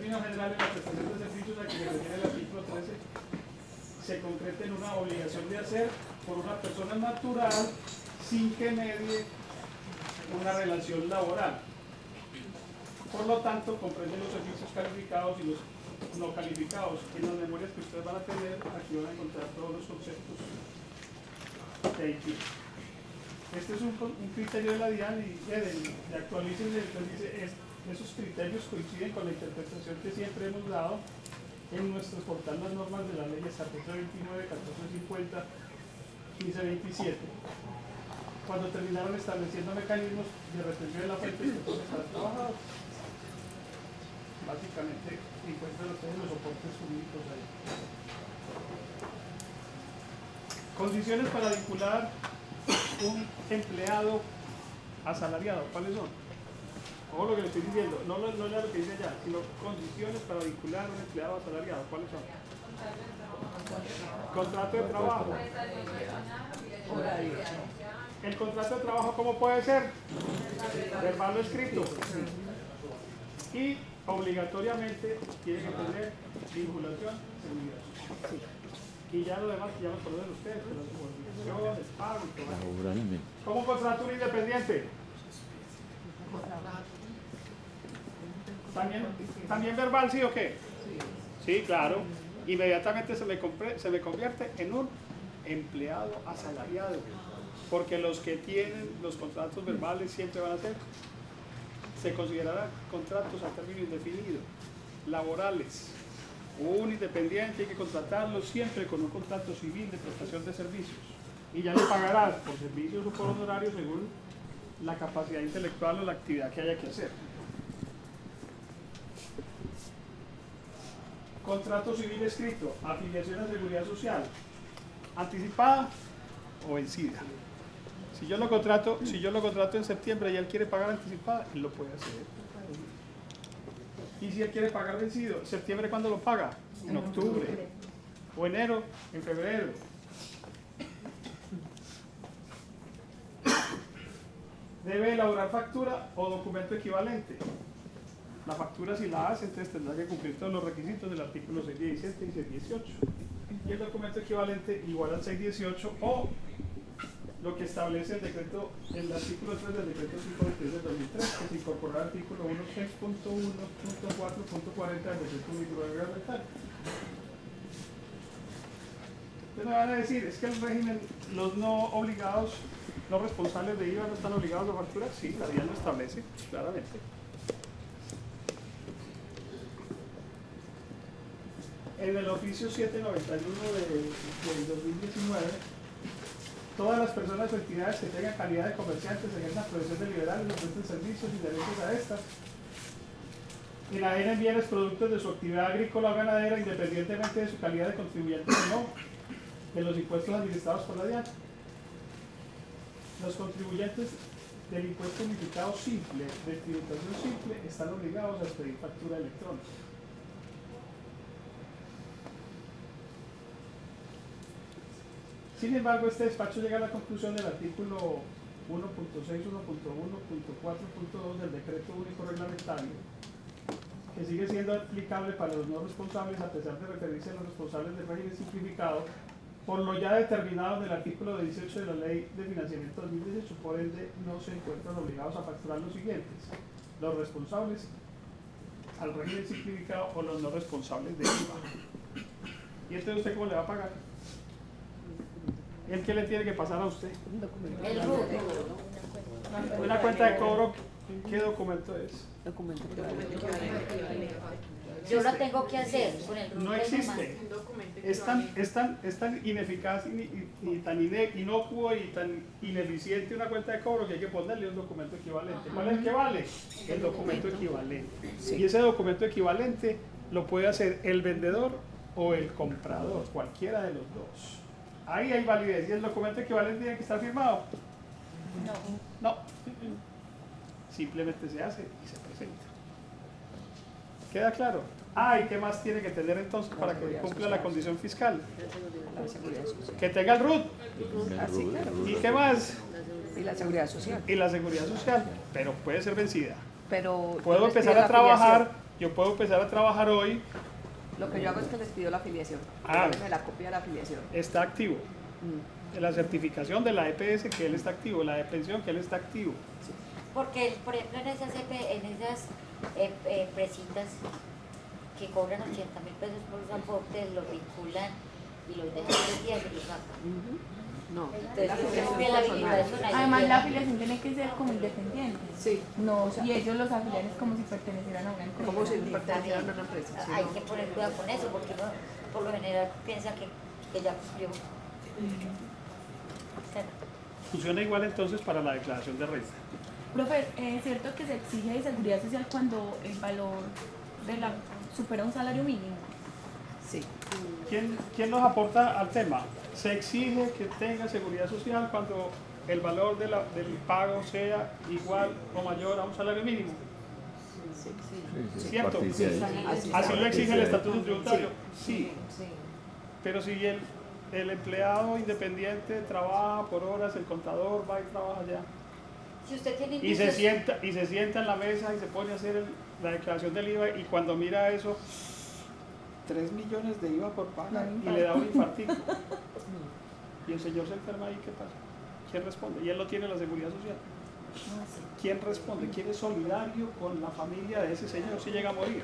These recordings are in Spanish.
términos generales, la prestación de servicios a que se refiere el artículo 13 se concreta en una obligación de hacer por una persona natural sin que medie una relación laboral. Por lo tanto, comprende los servicios calificados y los no calificados. En las memorias que ustedes van a tener, aquí van a encontrar todos los conceptos de Haití. Este es un criterio de la DIAN y de actualicen, entonces dice, esos criterios coinciden con la interpretación que siempre hemos dado en nuestro portal las normas de la ley 1429, 1450, 1527. Cuando terminaron estableciendo mecanismos de retención de la fuente que pueden estar trabajados. Básicamente encuentran ustedes los soportes jurídicos ahí. Condiciones para vincular un empleado asalariado, ¿cuáles son? Ojo lo que le estoy diciendo, no es lo que dice allá, sino condiciones para vincular un empleado asalariado, ¿cuáles son? Contrato de trabajo. El contrato de trabajo, ¿cómo puede ser? Verbal o escrito. Y obligatoriamente tiene que tener vinculación, seguridad. Y ya lo demás ya lo conocen ustedes, la subordinación, el pago y todo eso. ¿Cómo contrata un independiente? ¿También verbal, sí o qué? Sí, claro. Inmediatamente se me convierte en un empleado asalariado. Porque los que tienen los contratos verbales siempre van a ser, se considerarán contratos a término indefinido, laborales. Un independiente hay que contratarlo siempre con un contrato civil de prestación de servicios. Y ya le pagarás por servicios o por honorarios según la capacidad intelectual o la actividad que haya que hacer. Contrato civil escrito, afiliación a seguridad social, anticipada o vencida. Si yo lo contrato en septiembre y él quiere pagar anticipada, él lo puede hacer. Y si él quiere pagar vencido, ¿septiembre cuándo lo paga? En octubre. O enero, en febrero. Debe elaborar factura o documento equivalente. La factura, si la hace, entonces tendrá que cumplir todos los requisitos del artículo 617 y 618. Y el documento equivalente igual al 618 o lo que establece el decreto, el artículo 3 del decreto 523 del 2003, que se incorpora al artículo 16.1.4.40 del decreto único reglamentario. Entonces me van a decir, es que el régimen, los no obligados, los responsables de IVA no están obligados a facturar. Sí, la DIAN lo establece claramente. En el oficio 791 del 2019, todas las personas o entidades que tengan calidad de comerciantes ejerzan profesión de liberales o presten servicios y derechos a estas, enajenen bienes productos de su actividad agrícola o ganadera independientemente de su calidad de contribuyente o no, de los impuestos administrados por la DIAN. Los contribuyentes del impuesto unificado simple, de tributación simple, están obligados a expedir factura electrónica. Sin embargo, este despacho llega a la conclusión del artículo 1.6, 1.1.4.2 del decreto único reglamentario, que sigue siendo aplicable para los no responsables a pesar de referirse a los responsables del régimen simplificado, por lo ya determinado en el artículo 18 de la Ley de Financiamiento 2018, por ende no se encuentran obligados a facturar los siguientes: los responsables al régimen simplificado o los no responsables de IVA. ¿Y entonces usted cómo le va a pagar? ¿El qué le tiene que pasar a usted? El RUT. Una cuenta de cobro, ¿qué documento es? Documento equivalente. Yo lo tengo que hacer con el RUT. No existe. Es tan ineficaz y tan inocuo y tan ineficiente una cuenta de cobro que hay que ponerle un documento equivalente. ¿Cuál es el que vale? El documento equivalente. Y ese documento equivalente lo puede hacer el vendedor o el comprador, cualquiera de los dos. Ahí hay validez. ¿Y el documento equivalente tiene que estar firmado? No. Simplemente se hace y se presenta. ¿Queda claro? ¿Y qué más tiene que tener entonces para que cumpla la condición fiscal? Que tenga el RUT. ¿Y qué más? Y la seguridad social. Y la seguridad social, pero puede ser vencida. Pero puedo empezar a trabajar Yo puedo empezar a trabajar hoy, Lo que yo hago es que les pido la afiliación. Ah. Me la copia de la afiliación. está activo. De la certificación de la EPS que él está activo, la de pensión que él está activo. Porque, por ejemplo, en esas empresitas que cobran 80.000 pesos por los aportes, los vinculan y los dejan 3 días y los sacan. No. Entonces, La porque afiliación es la personal. habilitación ahí. Además, la afiliación tiene que ser como independiente. Sí. No, y ellos los afilian es como si pertenecieran a una empresa. Como si pertenecieran a una empresa. ¿sí, Hay no? que poner cuidado con eso, porque uno por lo general piensa que ya cumplió. Funciona igual entonces para la declaración de renta. Profe, ¿es cierto que se exige de seguridad social cuando el valor de la supera un salario mínimo? Sí. ¿Quién nos aporta al tema? Se exige que tenga seguridad social cuando el valor del pago sea igual o mayor a un salario mínimo. ¿Cierto? Así lo exige el estatuto tributario. Sí. Pero si el empleado independiente trabaja por horas, el contador va y trabaja allá. Si usted tiene Y se indicios, sienta en la mesa y se pone a hacer la declaración del IVA, y cuando mira eso, 3 millones de IVA por pagar y le da un infartico. Y el señor se enferma ahí, ¿qué pasa? ¿Quién responde? Y él no tiene la seguridad social. ¿Quién responde? ¿Quién es solidario con la familia de ese señor si llega a morir?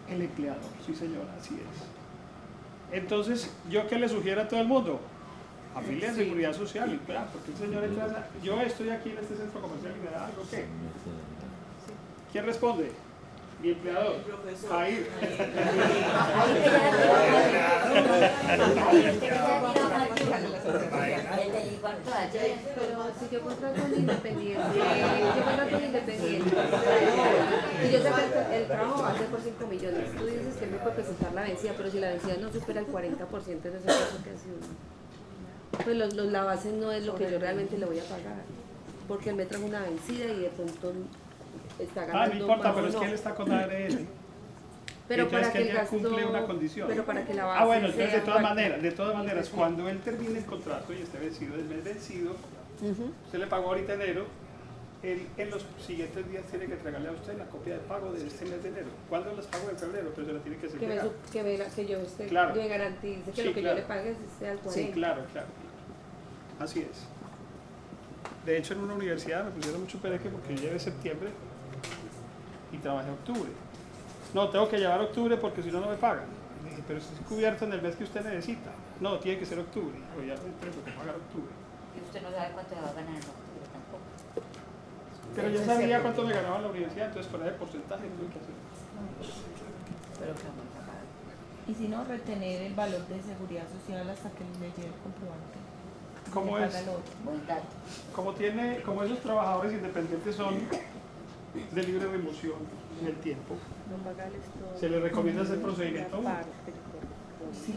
El empleador, sí señora, así es. Entonces, ¿yo qué le sugiero a todo el mundo? Afilia de seguridad social, y claro, porque el señor entra, yo estoy aquí en este centro comercial y me da algo, ¿qué? ¿Quién responde? Mi empleador. Ahí. el del igual ayer. Pero si yo contrato un independiente, y yo sé que el trabajo va a ser por 5 millones, tú dices que me puede presentar la vencida, pero si la vencida no supera el 40%, en ese caso que hace uno. Pues la base no es lo que yo realmente le voy a pagar, porque él me trajo una vencida y de pronto está ganando No importa, más pero o es no. que él está con ARL. Pero Entonces para que que el ella gasto, cumple una condición. pero para que la base Bueno, entonces sea de todas maneras, cuando él termine el contrato y esté vencido, el mes vencido, usted le pagó ahorita enero, él en los siguientes días tiene que entregarle a usted la copia de pago de este mes de enero. ¿Cuándo las pago? En febrero, pero se la tiene que hacer llegar. que yo esté, Claro. que me garantice que Sí, lo que claro. yo le pague sea el 40. Sí, claro. Así es. De hecho, en una universidad me pusieron mucho pereque porque yo llevé septiembre y trabajé octubre. No, tengo que llevar octubre porque si no, no me pagan. Le dije, pero si es cubierto en el mes que usted necesita. No, tiene que ser octubre. O ya tengo que pagar octubre. Y usted no sabe cuánto va a ganar en octubre tampoco. Pero yo sabía cuánto me ganaba en la universidad, entonces con ese porcentaje tuve que hacer. Pero que vamos a pagar. Y si no, retener el valor de seguridad social hasta que le llegue el comprobante. ¿Cómo Le es? paga el otro. Buen dato. Como esos trabajadores independientes son de libre remoción en el tiempo, No pagarles todo. se les recomienda hacer procedimiento único. Sí.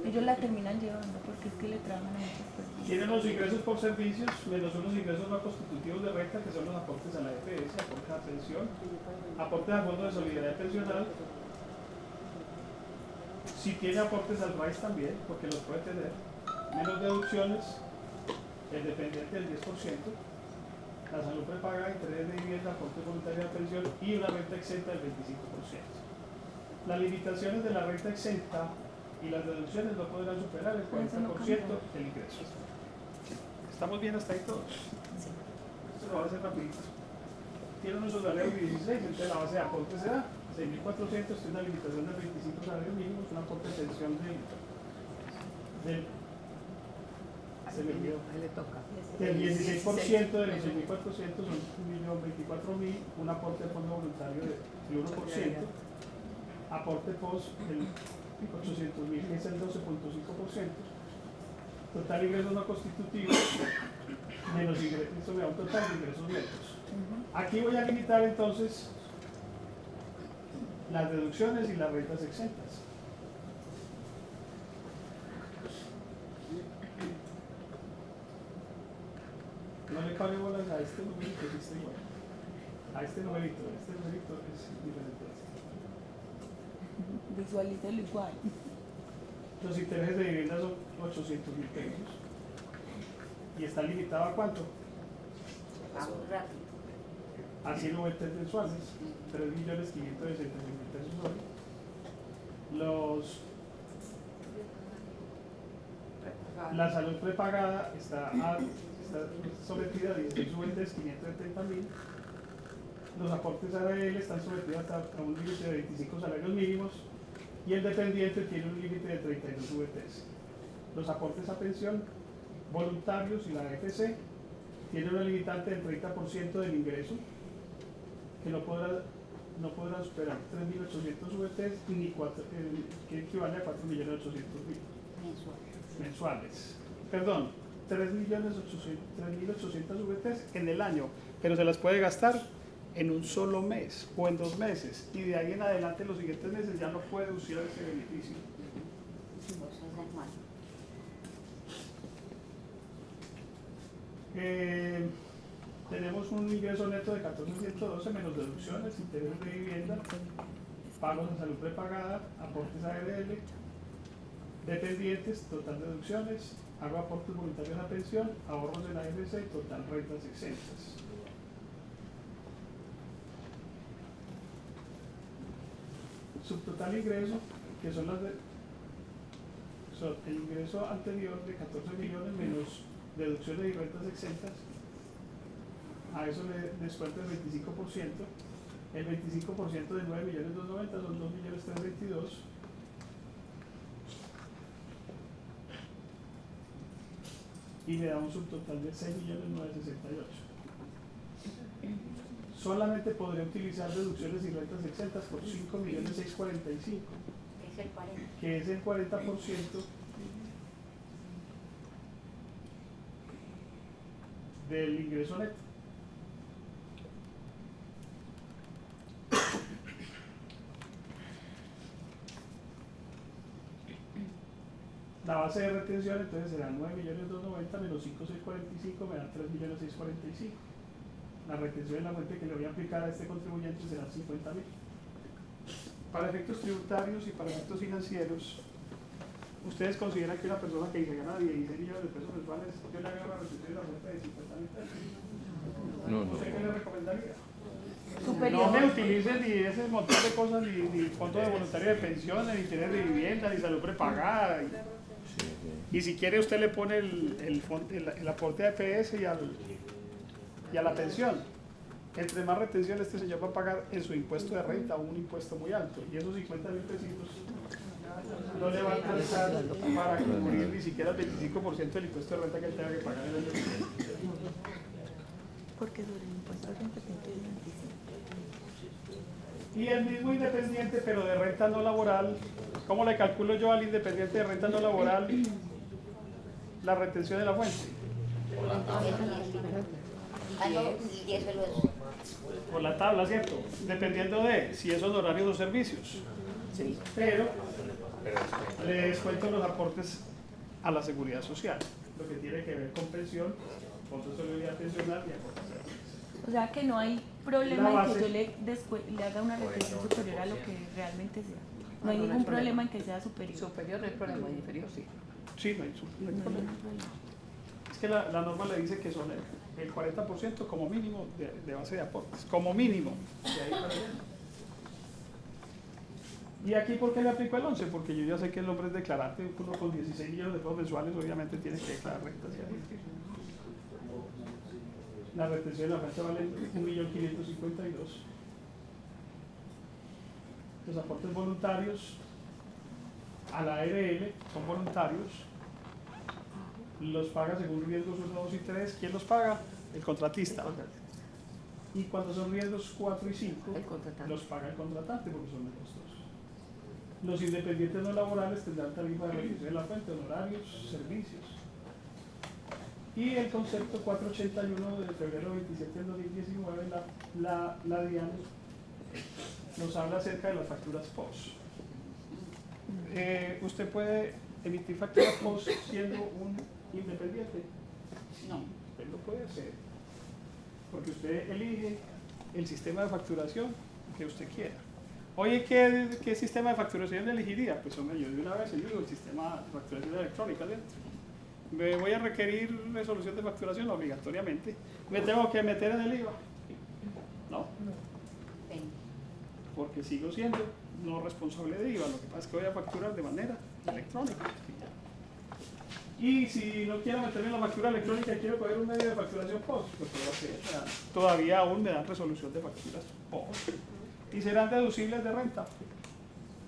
Ellos la terminan llevando porque es que le trabajan a muchas personas. Tienen los ingresos por servicios menos unos ingresos no constitutivos de renta, que son los aportes a la EPS, aportes a pensión, aportes al Fondo de Solidaridad Pensional. Si tiene aportes al RAIS también, porque los puede tener, menos deducciones, el dependiente del 10%, la salud prepaga, interés de vivienda, aporte voluntario de pensión y una renta exenta del 25%. Las limitaciones de la renta exenta y las deducciones no podrán superar el 40% del ingreso. ¿Estamos bien hasta ahí todos? Esto lo va a hacer rapidito. Tiene unos salarios de 16, entonces la base de aporte se da 6.400, tiene una limitación del 25 salarios mínimos, una aporte de pensión se me olvidó. Ahí le toca. Del 16% de los 6.400 son 1.024.000, un aporte de fondo voluntario del 1%, aporte post del 800.000, que es el 12.5%, total ingresos no constitutivos, menos ingresos, esto me da un total de ingresos netos. Aquí voy a limitar entonces las deducciones y las rentas exentas. No le pare bolas a este numerito, que está igual. A este numerito es diferente a este. Visualícelo igual. Los intereses de vivienda son 800.000 pesos. ¿Y está limitado a cuánto? Vamos rápido. a 100 VTs mensuales, 3.560.000 pesos hoy. La salud prepagada está sometida a 16 VTs, 570.000. Los aportes ARL están sometidos a un límite de 25 salarios mínimos y el dependiente tiene un límite de 32 VTs. Los aportes a pensión voluntarios y la AFC tienen una limitante del 30% del ingreso que no podrá superar 3.800 VTs ni que equivale a 4.800.000 mensuales. Perdón, 3.800 VTs en el año, pero se las puede gastar en un solo mes o en 2 meses y de ahí en adelante los siguientes meses ya no puede usar ese beneficio. Tenemos un ingreso neto de 14.112 menos deducciones, intereses de vivienda, pagos de salud prepagada, aportes ARL, dependientes, total deducciones, hago aportes voluntarios a pensión, ahorros de la AFC, total rentas exentas. Subtotal ingreso, que son el ingreso anterior de 14 millones menos deducciones y rentas exentas, a eso le descuento el 25%, el 25% de 9.290.000 son 2.322.000. Y me da un subtotal de 6.968.000. Solamente podría utilizar deducciones y rentas exentas por 5.645.000, que es el 40% del ingreso neto. La base de retención entonces será 9.290.000 menos 5.645 me da 3.645.000. La retención en la fuente que le voy a aplicar a este contribuyente será 50.000. Para efectos tributarios y para efectos financieros, ¿ustedes consideran que una persona que se gana 16 millones de pesos mensuales, yo le haga una retención en la fuente de 50.000 pesos? ¿Usted qué le recomendaría? Superior. No me utilicen ni ese montón de cosas, ni fondo de voluntario de pensiones, ni tener de vivienda, ni salud prepagada. Y si quiere usted le pone el aporte a EPS y a la pensión. Entre más retención este señor va a pagar en su impuesto de renta un impuesto muy alto. Y esos 50.000 pesitos no le va a alcanzar para cubrir ni siquiera el 25% del impuesto de renta que él tenga que pagar en el año. Porque sobre el impuesto de renta tiene que ir 25. Y el mismo independiente, pero de renta no laboral, ¿cómo le calculo yo al independiente de renta no laboral la retención de la fuente? Por la tabla, ¿cierto? Dependiendo de si es honorarios o servicios. Sí. Pero le descuento los aportes a la seguridad social, lo que tiene que ver con pensión, fondo de solidaridad pensional y aportes. O sea que no hay La problema en base. que yo le haga una retención superior a lo que realmente sea. No hay No, no ningún hay problema. problema en que sea superior. Superior no hay problema, inferior sí. Sí, no hay problema. Es que la norma le dice que son el 40% como mínimo de base de aportes, como mínimo. De ahí para allá. ¿Y aquí por qué le aplico el 11? Porque yo ya sé que el hombre es declarante, uno con 16 millones de pesos mensuales obviamente tiene que declarar rentas. La retención de la fuente vale 1.552.000. Los aportes voluntarios a la ARL son voluntarios. Los paga según riesgos 1, 2 y 3. ¿Quién los paga? El contratista. Y cuando son riesgos 4 y 5, El contratante. los paga el contratante porque son de costosos. Los independientes no laborales tendrán tarifa de retención de la fuente, honorarios, servicios. Y el concepto 481 de febrero 27 del 2019, la DIAN, nos habla acerca de las facturas POS. ¿Usted puede emitir facturas POS siendo un independiente? No, usted lo puede hacer. Porque usted elige el sistema de facturación que usted quiera. Oye, ¿qué sistema de facturación elegiría? Pues hombre, yo de una vez elijo el sistema de facturación electrónica dentro. ¿Me voy a requerir resolución de facturación? Obligatoriamente. ¿Me tengo que meter en el IVA? No, Ven. porque sigo siendo no responsable de IVA. Lo que pasa es que voy a facturar de manera electrónica. Y si no quiero meterme en la factura electrónica y quiero coger un medio de facturación POS, pues puedo hacer. O sea, todavía aún me dan resolución de facturas POS. ¿Y serán deducibles de renta?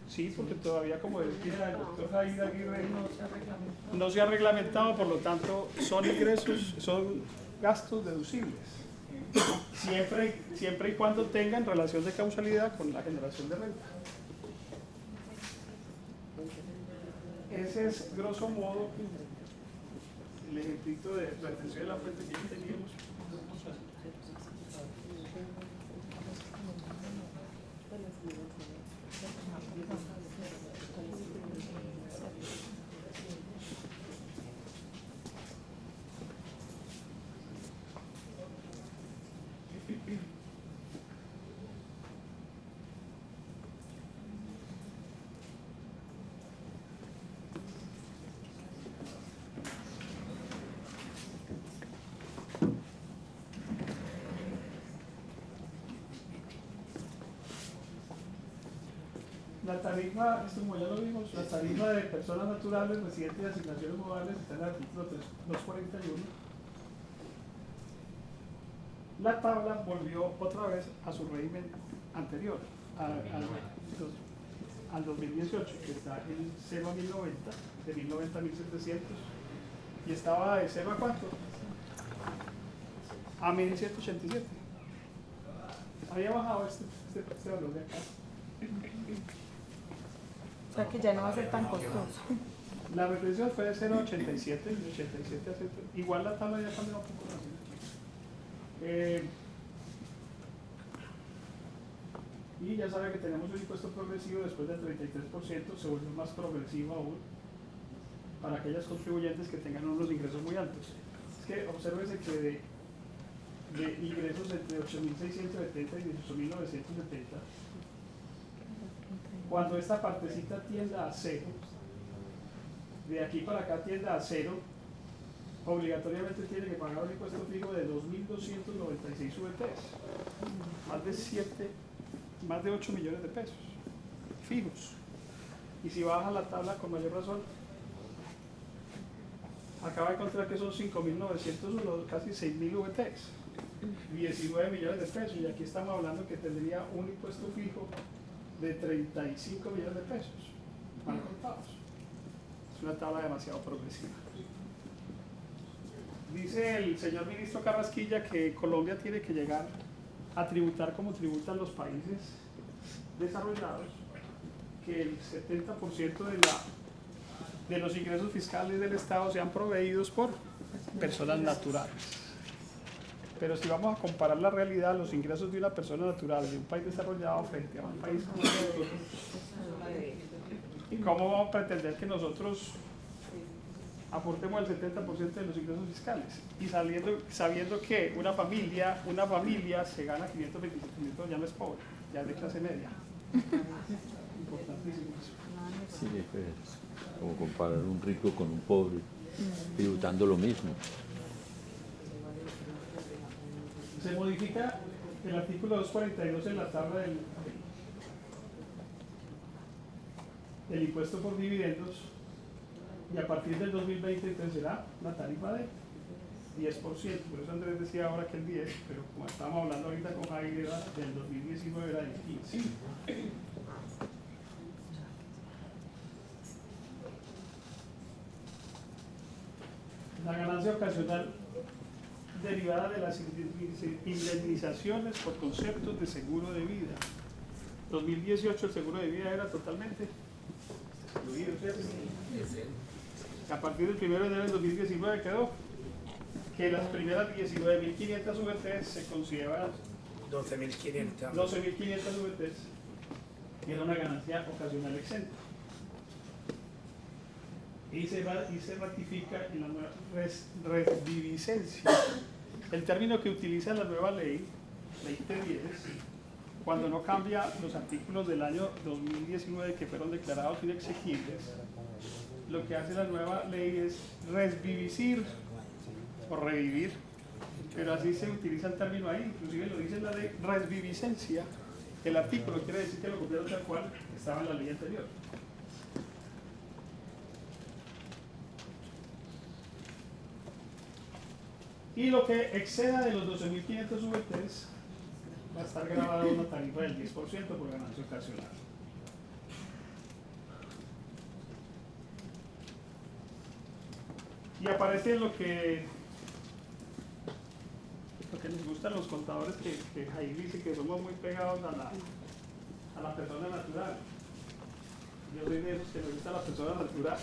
Sí, porque todavía, como decía el doctor Jair Aguirre, no se ha reglamentado, por lo tanto son ingresos, son gastos deducibles. Siempre y cuando tengan relación de causalidad con la generación de renta. Ese es, grosso modo, el ejemplito de retención de la fuente que ya teníamos. La tarifa, esto como ya lo vimos, la tarifa de personas naturales, residentes y asignaciones modales está en el artículo 241. La tabla volvió otra vez a su régimen anterior, al 2018, que está en 0 a 1090, de 1090 a 1700, y estaba de 0 a cuánto? A 1187. Había bajado este valor de acá. O sea que ya no va a ser tan costoso. La retención fue de 0,87, de 87 a 7. Igual la tabla ya cambió un poco más. Y ya sabe que tenemos un impuesto progresivo después del 33%, se volvió más progresivo aún para aquellas contribuyentes que tengan unos ingresos muy altos. Es que obsérvese que de ingresos entre 8.670 y 18.970, cuando esta partecita tienda a cero, de aquí para acá tienda a cero, obligatoriamente tiene que pagar un impuesto fijo de 2.296 VTs, más de 8 millones de pesos fijos. Y si baja la tabla con mayor razón, acaba de encontrar que son 5.901, casi 6.000 VTs, 19 millones de pesos, y aquí estamos hablando que tendría un impuesto fijo de 35 millones de pesos, mal contados. Es una tabla demasiado progresiva. Dice el señor ministro Carrasquilla que Colombia tiene que llegar a tributar como tributan los países desarrollados, que el 70% de los ingresos fiscales del Estado sean proveídos por personas naturales. Pero si vamos a comparar la realidad, los ingresos de una persona natural de un país desarrollado frente a un país como nosotros, ¿cómo vamos a pretender que nosotros aportemos el 70% de los ingresos fiscales? Y sabiendo que una familia se gana 527.000, ya no es pobre, ya es de clase media. Importantísimo eso. Sí, pues, como comparar un rico con un pobre, tributando lo mismo. Se modifica el artículo 242 en la tabla del impuesto por dividendos, y a partir del 2020 entonces será la tarifa de 10%. Por eso Andrés decía ahora que el 10%, pero como estábamos hablando ahorita con Jair, era del 2019 era el 15%. La ganancia ocasional derivada de las indemnizaciones por conceptos de seguro de vida. 2018 el seguro de vida era totalmente excluido, ¿cierto? A partir del 1 de enero del 2019 quedó que las primeras 19.500 VTs se consideraban 12.500. 12.500 VTs, y era una ganancia ocasional exenta. Y se ratifica en la nueva resdivisencia, el término que utiliza la nueva ley, ley T10, cuando no cambia los artículos del año 2019 que fueron declarados inexequibles. Lo que hace la nueva ley es resvivir o revivir pero así se utiliza el término ahí, inclusive lo dice la ley resviviscencia. El artículo quiere decir que lo copiaron tal cual estaba en la ley anterior. Y lo que exceda de los 12.500 VTs va a estar grabada una tarifa del 10% por ganancia ocasional. Y aparece lo que nos gustan los contadores, que ahí dice que somos muy pegados a la persona natural. Yo soy de esos que me gusta la persona natural.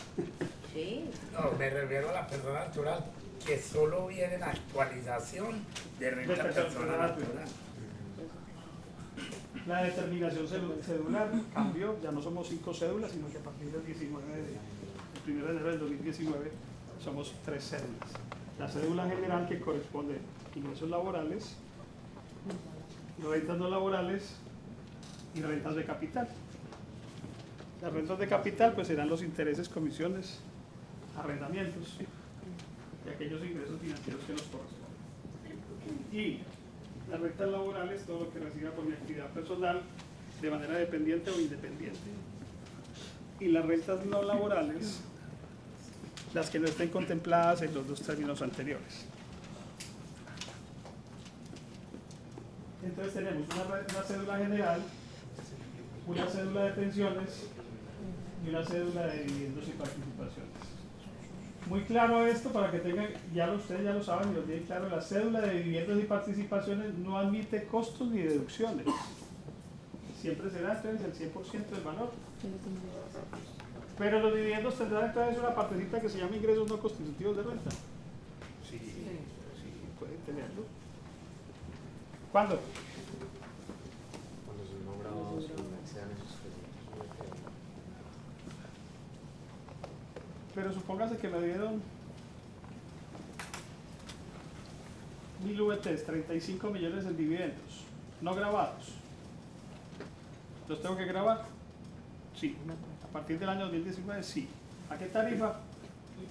Sí. No, me refiero a la persona natural, que solo viene en actualización de renta persona natural. La determinación cedular cambió, ya no somos 5 cédulas, sino que a partir del 1 de enero del 2019 somos 3 cédulas. La cédula general, que corresponde a ingresos laborales, rentas no laborales y rentas de capital. Las rentas de capital pues serán los intereses, comisiones, arrendamientos y aquellos ingresos financieros que nos corresponden. Y las rentas laborales, todo lo que reciba por mi actividad personal de manera dependiente o independiente. Y las rentas no laborales, las que no estén contempladas en los dos términos anteriores. Entonces tenemos una cédula general, una cédula de pensiones y una cédula de dividendos y participaciones. Muy claro esto para que tengan, ustedes ya lo saben y lo tienen claro, la cédula de dividendos y participaciones no admite costos ni deducciones. Siempre será entonces el 100% del valor. Pero los dividendos tendrán entonces una partecita que se llama ingresos no constitutivos de renta. Sí, pueden tenerlo. ¿Cuándo? Cuando son no grabados o excedan esos créditos. Pero supóngase que me dieron 1000 VTs, 35 millones en dividendos, no grabados. ¿Los tengo que grabar? Sí. A partir del año 2019, sí. ¿A qué tarifa?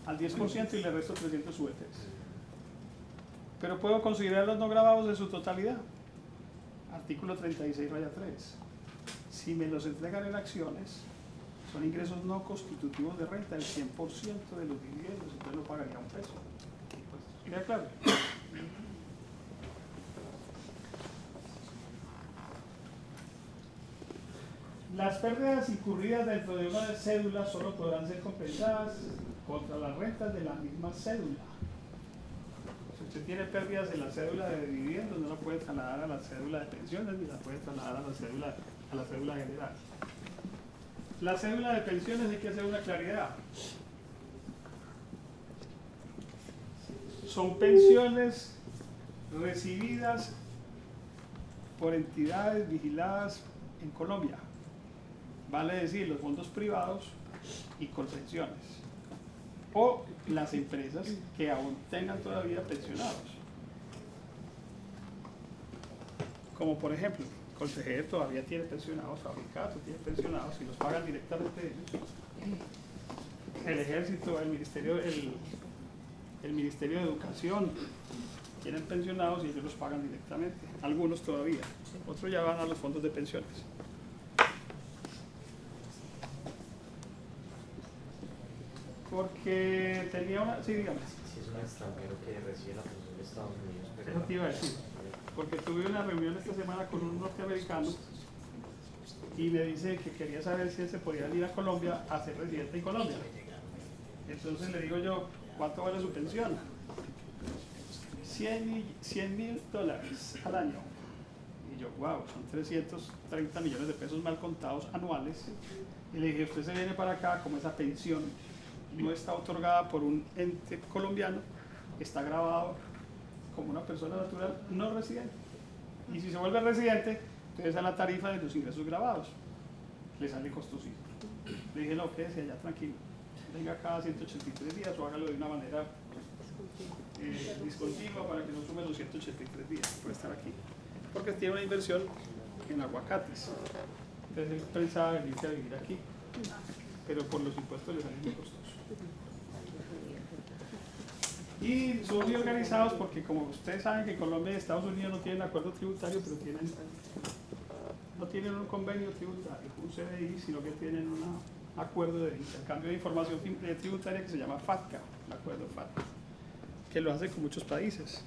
Al 10% y le resto 300 VTs. Pero puedo considerarlos no grabados en su totalidad. Artículo 36, raya 3. Si me los entregan en acciones, son ingresos no constitutivos de renta, el 100% de los dividendos, entonces no pagaría un peso. ¿Queda claro? Las pérdidas incurridas dentro de una cédula solo podrán ser compensadas contra las rentas de la misma cédula. Si usted tiene pérdidas en la cédula de dividendos, no la puede trasladar a la cédula de pensiones ni la puede trasladar a la cédula general. La cédula de pensiones, hay que hacer una claridad. Son pensiones recibidas por entidades vigiladas en Colombia. Vale decir, los fondos privados y Colpensiones. O las empresas que aún tengan todavía pensionados. Como por ejemplo, Coltejer todavía tiene pensionados, Fabricato tiene pensionados y los pagan directamente ellos. El Ejército, el Ministerio de Educación tienen pensionados y ellos los pagan directamente. Algunos todavía, otros ya van a los fondos de pensiones. Porque tenía una... Sí, dígame. Si es un extranjero que recibe la pensión de Estados Unidos, pero Eso te iba a decir. Porque tuve una reunión esta semana con un norteamericano y me dice que quería saber si él se podía ir a Colombia a ser residente en Colombia. Entonces le digo yo, ¿cuánto vale su pensión? $100,000 al año. Y yo, wow, son 330 millones de pesos mal contados anuales. Y le dije, usted se viene para acá, como esa pensión no está otorgada por un ente colombiano, está grabado como una persona natural no residente. Y si se vuelve residente, entonces a la tarifa de los ingresos grabados le sale costosito. Le dije, no, quédese allá tranquilo, venga cada 183 días o hágalo de una manera discontinua para que no sume los 183 días por estar aquí, porque tiene una inversión en aguacates. Entonces él pensaba venirse a vivir aquí, pero por los impuestos le sale muy costoso. Y son muy organizados porque, como ustedes saben, que Colombia y Estados Unidos no tienen acuerdo tributario, pero no tienen un convenio tributario, un CDI, sino que tienen un acuerdo de intercambio de información tributaria que se llama FATCA, el acuerdo FATCA, que lo hace con muchos países.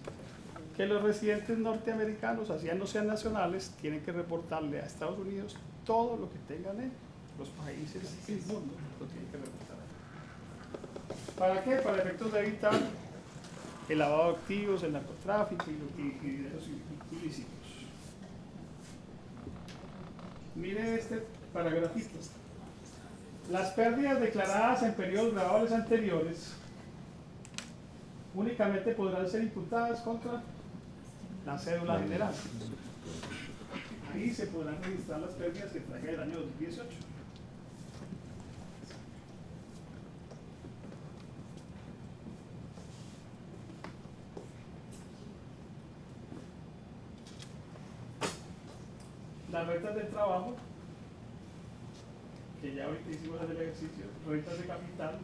Que los residentes norteamericanos, así ya no sean nacionales, tienen que reportarle a Estados Unidos todo lo que tengan en los países del mundo, lo tienen que reportar. ¿Para qué? Para efectos de evitar el lavado de activos, el narcotráfico y de los ilícitos. Mire este paragrafito. Las pérdidas declaradas en periodos grabables anteriores únicamente podrán ser imputadas contra la cédula general. Ahí se podrán registrar las pérdidas que traiga el año 2018. Las rentas del trabajo, que ya ahorita hicimos el ejercicio, rentas de capital,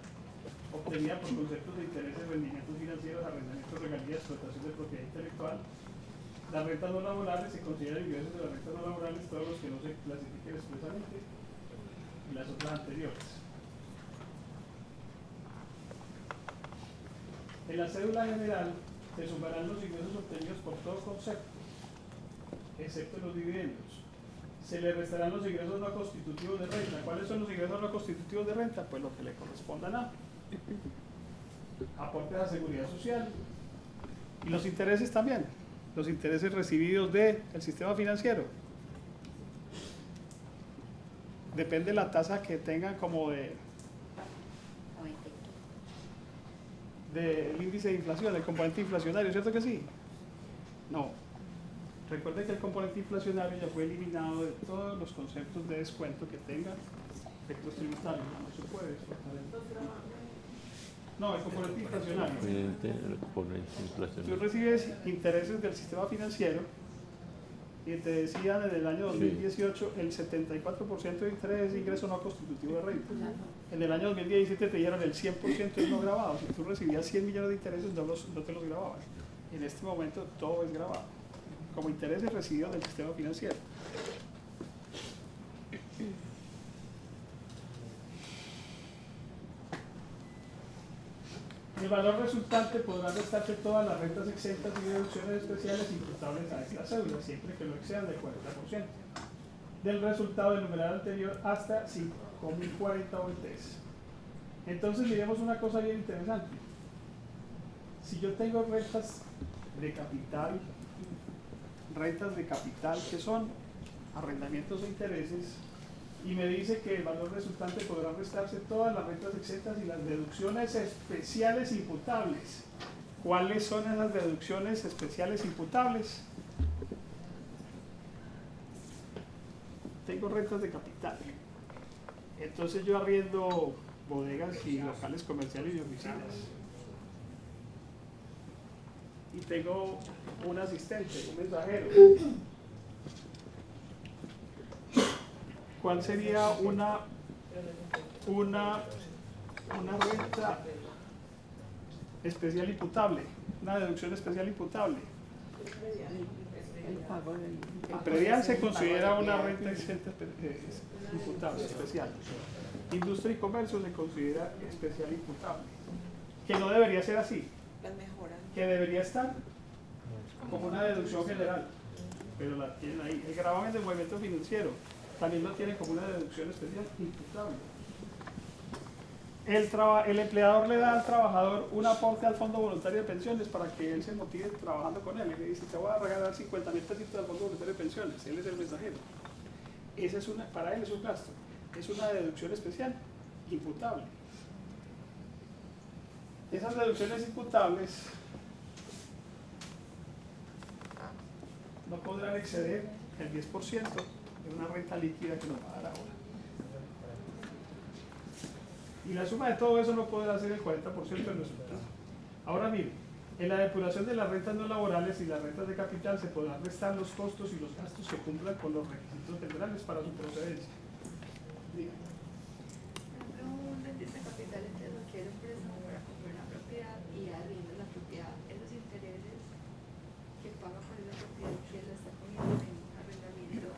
obtenida por conceptos de intereses, rendimientos financieros, arrendamientos, regalías, explotación de propiedad intelectual. Las rentas no laborales se consideran ingresos de las rentas no laborales, todos los que no se clasifiquen expresamente, y las otras anteriores. En la cédula general se sumarán los ingresos obtenidos por todo concepto, excepto los dividendos. Se le restarán los ingresos no constitutivos de renta. ¿Cuáles son los ingresos no constitutivos de renta? Pues lo que le correspondan a aportes a seguridad social y los intereses también, los intereses recibidos del sistema financiero. Depende de la tasa que tengan como del índice de inflación, el componente inflacionario, ¿cierto que sí? No. Recuerden que el componente inflacionario ya fue eliminado de todos los conceptos de descuento que tengan efectos tributarios. No se puede descontar el componente inflacionario. Tú recibes intereses del sistema financiero y te decían en el año 2018 el 74% de interés es ingreso no constitutivo de renta. En el año 2017 te dijeron el 100% es no grabado. Si tú recibías 100 millones de intereses no te los grababan. En este momento todo es grabado como intereses recibidos del sistema financiero. El valor resultante podrá restarse todas las rentas exentas y deducciones especiales imputables a esta cédula, siempre que no excedan del 40% del resultado del numeral anterior hasta 5.040 OITs. Entonces miremos una cosa bien interesante. Si yo tengo rentas de capital que son arrendamientos e intereses, y me dice que el valor resultante podrá restarse todas las rentas exentas y las deducciones especiales imputables. ¿Cuáles son esas deducciones especiales imputables? Tengo rentas de capital, entonces yo arriendo bodegas y locales comerciales y oficinas, y tengo un asistente, un mensajero. ¿Cuál sería una renta especial imputable? Una deducción especial imputable. El predial se considera una renta exenta imputable especial. Industria y comercio se considera especial imputable. Que no debería ser así. Que debería estar como una deducción general, pero la tienen ahí. El gravamen del movimiento financiero también lo tienen como una deducción especial imputable. El empleador le da al trabajador un aporte al fondo voluntario de pensiones para que él se motive trabajando con él. Y le dice, te voy a regalar 50.000 pesitos al fondo voluntario de pensiones. Él es el mensajero. Para él es un gasto. Es una deducción especial imputable. Esas deducciones imputables no podrán exceder el 10% de una renta líquida que nos va a dar ahora. Y la suma de todo eso no podrá ser el 40% del resultado. Ahora miren, en la depuración de las rentas no laborales y las rentas de capital se podrán restar los costos y los gastos que cumplan con los requisitos generales para su procedencia. Díganme. propiedad y arrienda la propiedad. Esos intereses que paga por esa propiedad, ¿quién la está cogiendo en arrendamiento?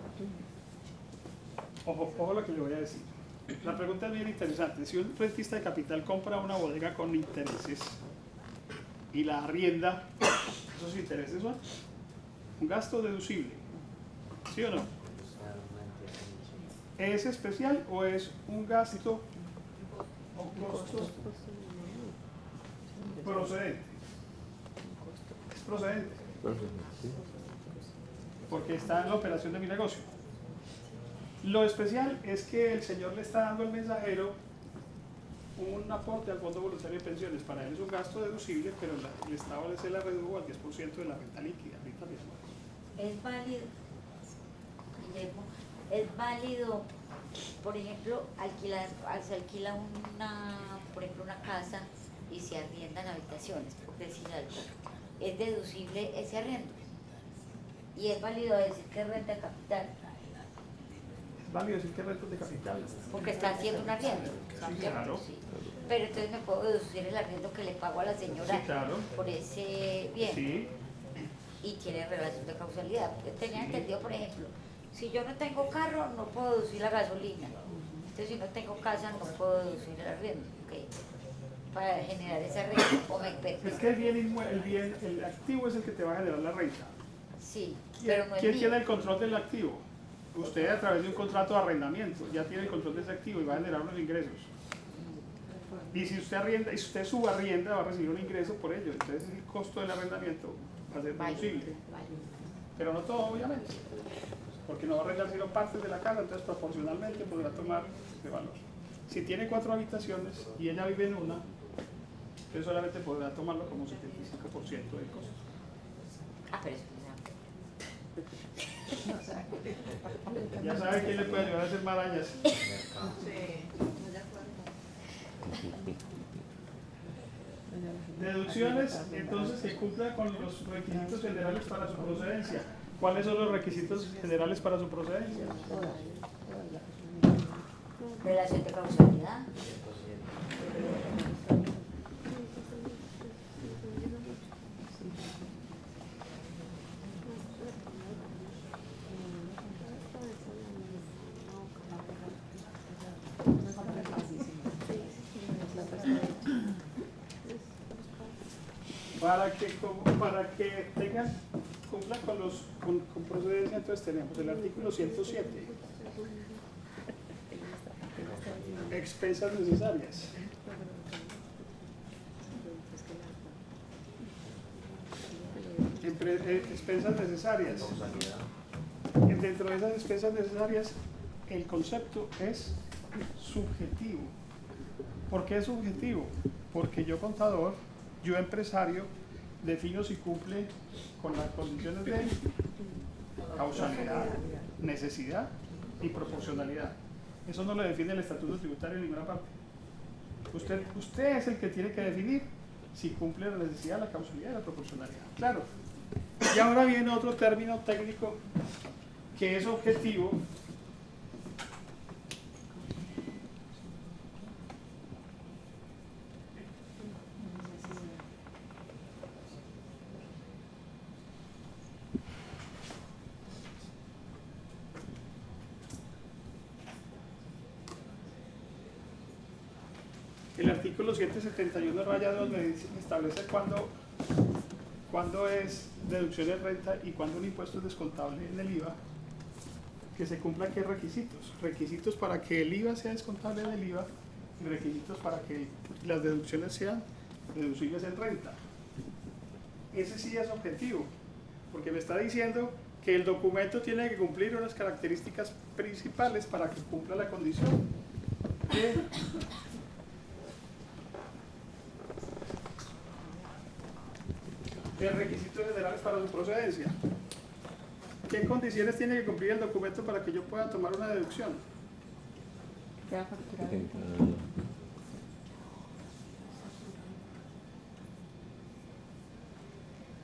Ojo lo que le voy a decir. La pregunta es bien interesante. Si un rentista de capital compra una bodega con intereses y la arrienda, esos intereses son un gasto deducible, ¿sí o no? ¿Es especial o es un gasto o costo procedente? Es procedente, porque está en la operación de mi negocio. Lo especial es que el señor le está dando al mensajero un aporte al Fondo Voluntario de Pensiones. Para él es un gasto deducible, pero el Estado se la redujo al 10% de la renta líquida. Ahorita mismo. Es válido, Guillermo, es válido, por ejemplo, se alquila por ejemplo, una casa y se arriendan habitaciones, por decir algo. Es deducible ese arriendo. Y es válido decir que es renta de capital, Es válido decir que rentas de capital. porque está haciendo un arriendo. Sí, claro. Sí. Pero entonces me puedo deducir el arriendo que le pago a la señora Sí, claro. por ese bien. Sí, Y tiene relación de causalidad. Porque tenía entendido, por ejemplo, si yo no tengo carro, no puedo deducir la gasolina. Entonces, si no tengo casa, no puedo deducir el arriendo. ¿Okay? Para generar ese arriendo. O me es que el activo es el que te va a generar la renta. Sí, ¿Quién, pero no es quién mío. tiene el control del activo? Usted, a través de un contrato de arrendamiento, ya tiene el control de ese activo y va a generar unos ingresos. Y si usted arrienda, y si usted subarrienda, va a recibir un ingreso por ello. Entonces el costo del arrendamiento va a ser deducible. Pero no todo, obviamente. Porque no va a arrendar sino partes de la casa, entonces proporcionalmente podrá tomar de valor. Si tiene 4 habitaciones y ella vive en una, entonces solamente podrá tomarlo como 75% del costo. Ah, pero eso Ya sabe quién le puede ayudar a hacer marañas. Deducciones, entonces, que cumpla con los requisitos generales para su procedencia. ¿Cuáles son los requisitos generales para su procedencia? relación de causalidad. Para que tengan, cumplan con procedencia, entonces tenemos el artículo 107. Expensas necesarias. Expensas necesarias. Dentro de esas expensas necesarias, el concepto es subjetivo. ¿Por qué es subjetivo? Porque yo, contador, yo, empresario, defino si cumple con las condiciones de causalidad, necesidad y proporcionalidad. Eso no lo define el estatuto tributario en ninguna parte. Usted es el que tiene que definir si cumple la necesidad, la causalidad y la proporcionalidad. Claro. Y ahora viene otro término técnico que es objetivo. El artículo 771 raya 2 me establece cuándo es deducción de renta y cuándo un impuesto es descontable en el IVA, que se cumplan qué requisitos. Requisitos para que el IVA sea descontable en el IVA y requisitos para que las deducciones sean deducibles en renta. Ese sí es objetivo, porque me está diciendo que el documento tiene que cumplir unas características principales para que cumpla la condición de requisitos generales para su procedencia. ¿Qué condiciones tiene que cumplir el documento para que yo pueda tomar una deducción?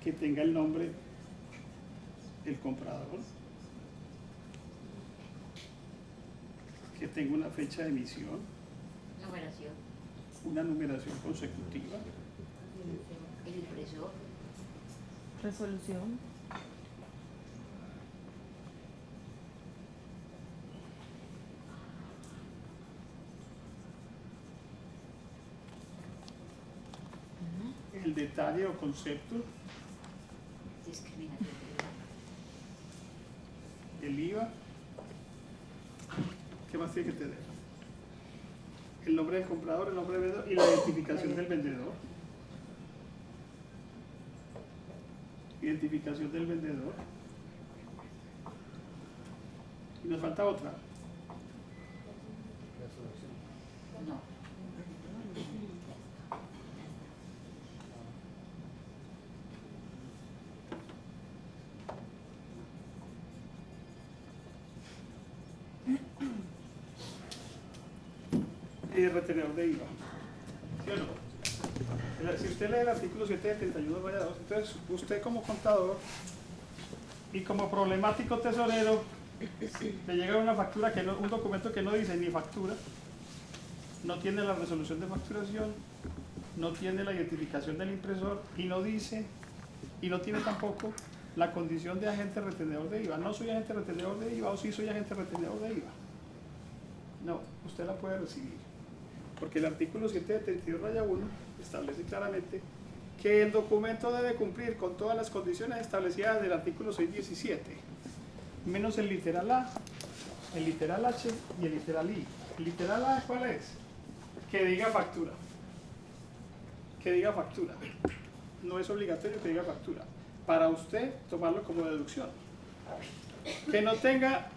Que tenga el nombre del comprador, que tenga una fecha de emisión, Numeración. una numeración consecutiva, impresor. Resolución. El detalle o concepto, Discriminación. el IVA. ¿Qué más tiene que tener? El nombre del comprador, el nombre del vendedor y la identificación del vendedor. Identificación del vendedor. Y nos falta otra. No. Retenedor de IVA. ¿Sí o no? Si usted lee el artículo 7 de 31 raya 2, entonces usted como contador y como problemático tesorero le llega una factura que no, un documento que no dice ni factura, no tiene la resolución de facturación, no tiene la identificación del impresor y no dice y no tiene tampoco la condición de agente retenedor de IVA. No soy agente retenedor de IVA o sí soy agente retenedor de IVA. No, usted la puede recibir. Porque el artículo 7 de 32 raya 1 establece claramente que el documento debe cumplir con todas las condiciones establecidas en el artículo 617, menos el literal A, el literal H y el literal I. ¿El literal A cuál es? Que diga factura. Que diga factura. No es obligatorio que diga factura. Para usted tomarlo como deducción. Que no tenga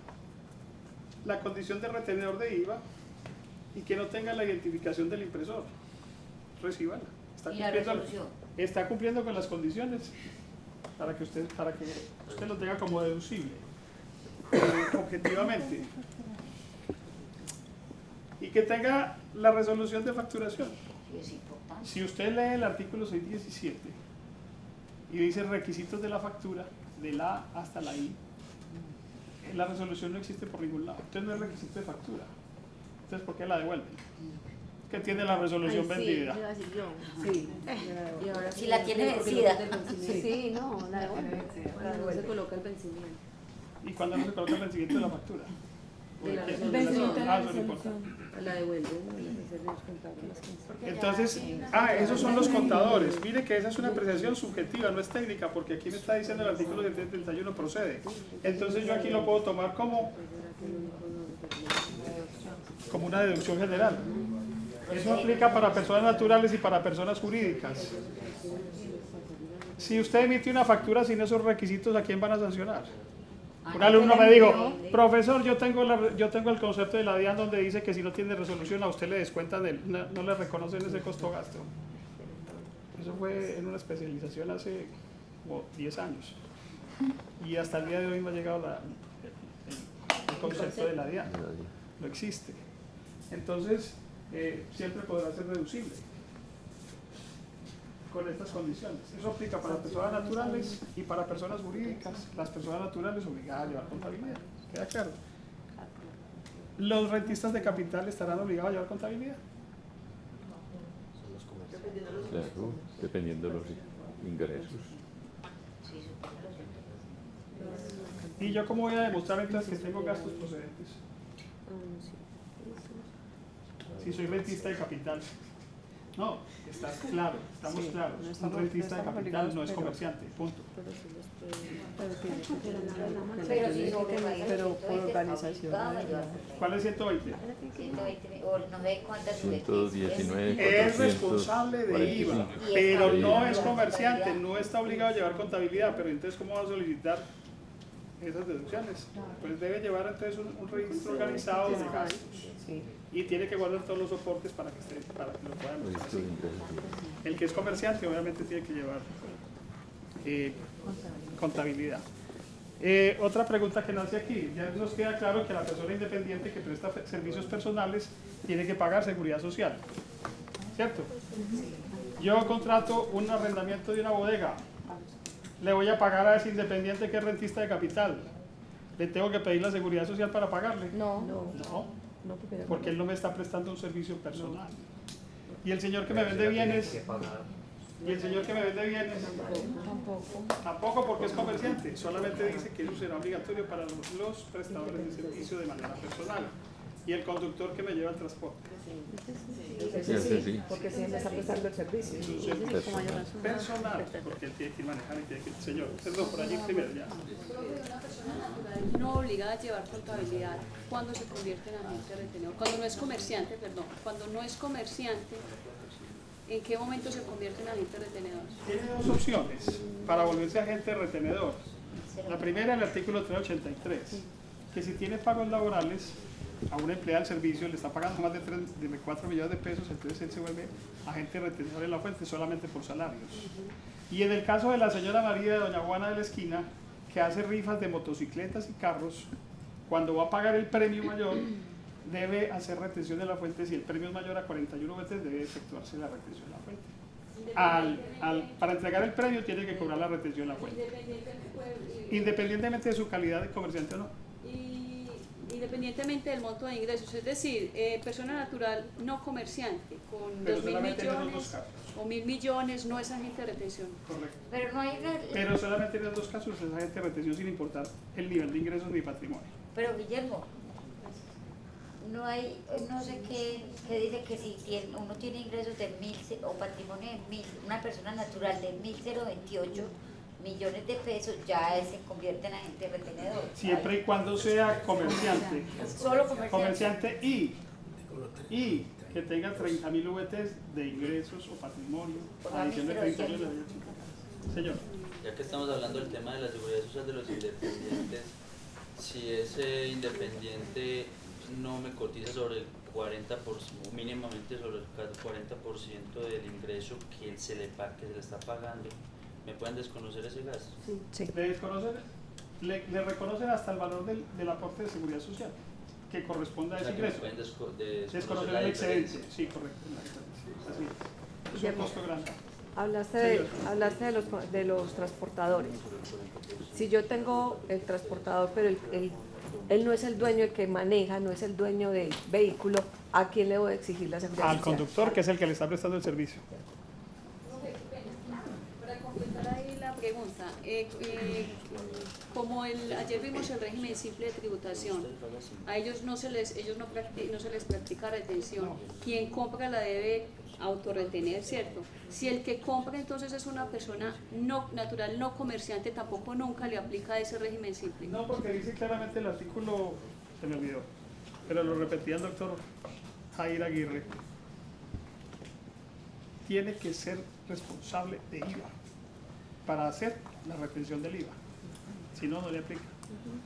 la condición de retenedor de IVA y que no tenga la identificación del impresor. Recíbala. Está cumpliendo con las condiciones para que usted lo tenga como deducible objetivamente. Y que tenga la resolución de facturación. Es importante. Si usted lee el artículo 617 y dice requisitos de la factura, de la A hasta la I, la resolución no existe por ningún lado. Entonces no es requisito de factura. Entonces, ¿por qué la devuelven? Que tiene la resolución vendida. Sí. Y ahora Si la tiene vencida. Sí, no, la devuelve. Cuando se coloca el vencimiento. ¿Y cuándo no se coloca el vencimiento de la factura? De la ¿Por qué? resolución. Vencimiento de la Eso no importa. resolución. La devuelven, los contadores las canciones. Entonces, esos son los contadores. Mire que esa es una apreciación subjetiva, no es técnica, porque aquí me está diciendo el artículo 731 procede. Entonces yo aquí lo puedo tomar como una deducción general. Eso aplica para personas naturales y para personas jurídicas. Si usted emite una factura sin esos requisitos, ¿a quién van a sancionar? Un alumno me dijo, profesor, yo tengo el concepto de la DIAN donde dice que si no tiene resolución a usted le descuentan, no le reconocen ese costo-gasto. Eso fue en una especialización hace como 10 años. Y hasta el día de hoy no ha llegado el concepto de la DIAN. No existe. Entonces, siempre podrá ser deducible con estas condiciones. Eso aplica para personas naturales y para personas jurídicas. Las personas naturales obligadas a llevar contabilidad. ¿Queda claro? ¿Los rentistas de capital estarán obligados a llevar contabilidad? Son los comerciantes. Claro, dependiendo de los ingresos. ¿Y yo cómo voy a demostrar entonces que tengo gastos procedentes? Si soy rentista de capital. No, está claro, estamos claros. Un rentista de capital no es comerciante, punto. Pero por organización. ¿Cuál es 120? 120, o no sé cuántas 119, Es responsable de IVA, pero no es comerciante, no está obligado a llevar contabilidad, pero entonces ¿cómo va a solicitar esas deducciones? Pues debe llevar entonces un registro organizado de gastos. Y tiene que guardar todos los soportes para que lo puedan mostrar así. El que es comerciante obviamente tiene que llevar contabilidad. Otra pregunta que nace aquí, ya nos queda claro que la persona independiente que presta servicios personales tiene que pagar seguridad social, ¿cierto? Yo contrato un arrendamiento de una bodega, le voy a pagar a ese independiente que es rentista de capital, ¿le tengo que pedir la seguridad social para pagarle? No. Porque él no me está prestando un servicio personal. Y el señor que me vende bienes, Y el señor que me vende bienes, tampoco porque es comerciante, solamente dice que eso será obligatorio para los prestadores de servicio de manera personal. Y el conductor que me lleva el transporte. Ese sí, porque si me está prestando el servicio. Es un servicio personal, porque él tiene que manejar y tiene que... Señor, perdón, por allí primero ya. Una persona natural no obligada a llevar contabilidad cuando se convierte en agente retenedor, cuando no es comerciante, perdón, cuando no es comerciante, ¿en qué momento se convierte en agente retenedor? Tiene dos opciones para volverse agente retenedor. La primera, el artículo 383, que si tiene pagos laborales a un empleado del servicio, le está pagando más de 4 millones de pesos, entonces él se vuelve agente retenedor en la fuente solamente por salarios. Y en el caso de la señora María de Doña Juana de la Esquina, que hace rifas de motocicletas y carros, cuando va a pagar el premio mayor, debe hacer retención de la fuente. Si el premio es mayor a 41 veces, debe efectuarse la retención de la fuente. Para entregar el premio, tiene que cobrar la retención de la fuente, independientemente de su calidad de comerciante o no. Independientemente del monto de ingresos, es decir, persona natural no comerciante con Pero 2.000 solamente en esos dos millones casos. o 1.000 millones no es agente de retención. Correcto. Pero no hay una... Pero solamente en los dos casos es agente de retención sin importar el nivel de ingresos ni patrimonio. Pero Guillermo, no hay, no sé qué dice que si uno tiene ingresos de 1.000 o patrimonio de 1.000, una persona natural de 1.028 millones de pesos ya se convierte en agente retenedor. Siempre y cuando sea comerciante. Solo comerciante. Comerciante y que tenga 30.000 VTs de ingresos o patrimonio, adición de 30 años de vida. Señor. Ya que estamos hablando del tema de la seguridad social de los independientes, si ese independiente no me cotiza sobre el 40%, mínimamente sobre el 40% del ingreso que que se le está pagando, ¿me pueden desconocer ese gasto? Sí. Le reconocen hasta el valor del aporte de seguridad social que corresponde a ese ingreso. Desconocer el excedente. Sí, correcto. Así es. Es un costo grande. Hablaste de los transportadores. Si yo tengo el transportador, pero él no es el dueño, el que maneja, no es el dueño del vehículo, ¿a quién le voy a exigir la seguridad social? Al conductor, que es el que le está prestando el servicio. Para completar ahí la pregunta, como ayer vimos el régimen simple de tributación, a ellos no se les practica retención. Quien compra la debe autorretener, ¿cierto? Si el que compra entonces es una persona no natural, no comerciante, tampoco nunca le aplica ese régimen simple. No, porque dice claramente el artículo, se me olvidó, pero lo repetía el doctor Jair Aguirre, tiene que ser responsable de IVA para hacer la retención del IVA, si no, no le aplica.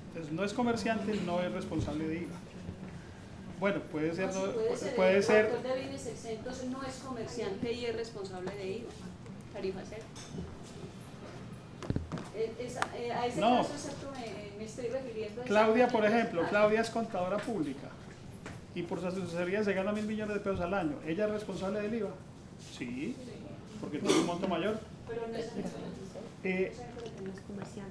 Entonces, no es comerciante, no es responsable de IVA. Bueno, puede ser, No, no, si puede ser. El autor de bienes exentos no es comerciante y es responsable de IVA, tarifa cero. A ese No. caso exacto me estoy refiriendo. Claudia, por ejemplo, Claudia es contadora pública y por su asesoría se gana 1.000 millones de pesos al año. ¿Ella es responsable del IVA? Sí, porque tiene un monto mayor. Pero no es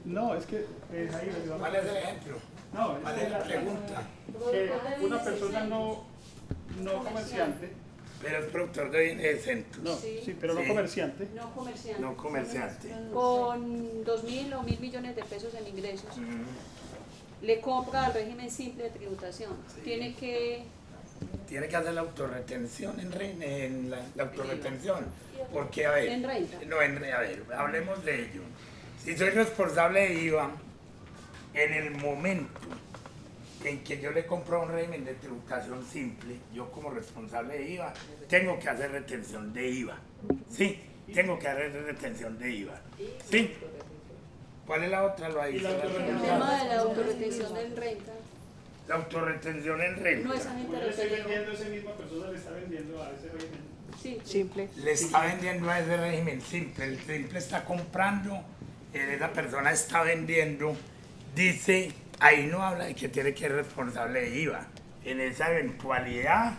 No, es que ahí les digo. ¿Cuál es el ejemplo? No, ¿Cuál es es la pregunta? que una persona no comerciante, Pero es productor de bienes exentos. no, sí, pero no Sí. comerciante, no comerciante. No comerciante. Con 2.000 o 1.000 millones de pesos en ingresos, le compra al régimen simple de tributación. Sí. Tiene que Hacer la autorretención en la autorretención. Porque, a ver, En renta. No, a ver, hablemos de ello. Si soy responsable de IVA, en el momento en que yo le compro un régimen de tributación simple, yo como responsable de IVA, tengo que hacer retención de IVA. ¿Sí? Tengo que hacer retención de IVA. ¿Sí? ¿Cuál es la otra? Lo Y la el autorretención. tema de la autorretención en renta La autorretención en renta. no es agente Pues le estoy retenedor. vendiendo, esa misma persona le está vendiendo a ese régimen. Sí. Simple. Le está vendiendo a ese régimen simple. El simple está comprando, esa persona está vendiendo. Dice, ahí no habla de que tiene que ser responsable de IVA. En esa eventualidad,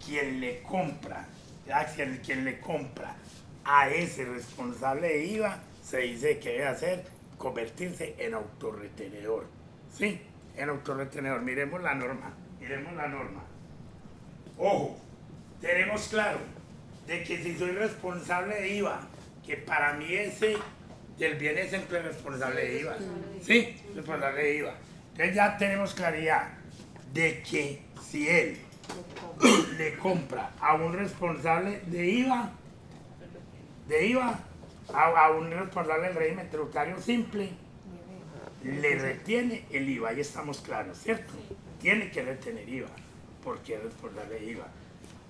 quien le compra a ese responsable de IVA, se dice que debe hacer convertirse en autorretenedor. ¿Sí? En autorretenedor. Miremos la norma. Ojo, tenemos claro de que si soy responsable de IVA que para mí ese del bien es siempre responsable de IVA. Sí, responsable de IVA. Entonces ya tenemos claridad de que si él le compra a un responsable de IVA, a un responsable del régimen tributario simple, le retiene el IVA, ahí estamos claros, ¿cierto? Tiene que retener IVA, porque es responsable de IVA.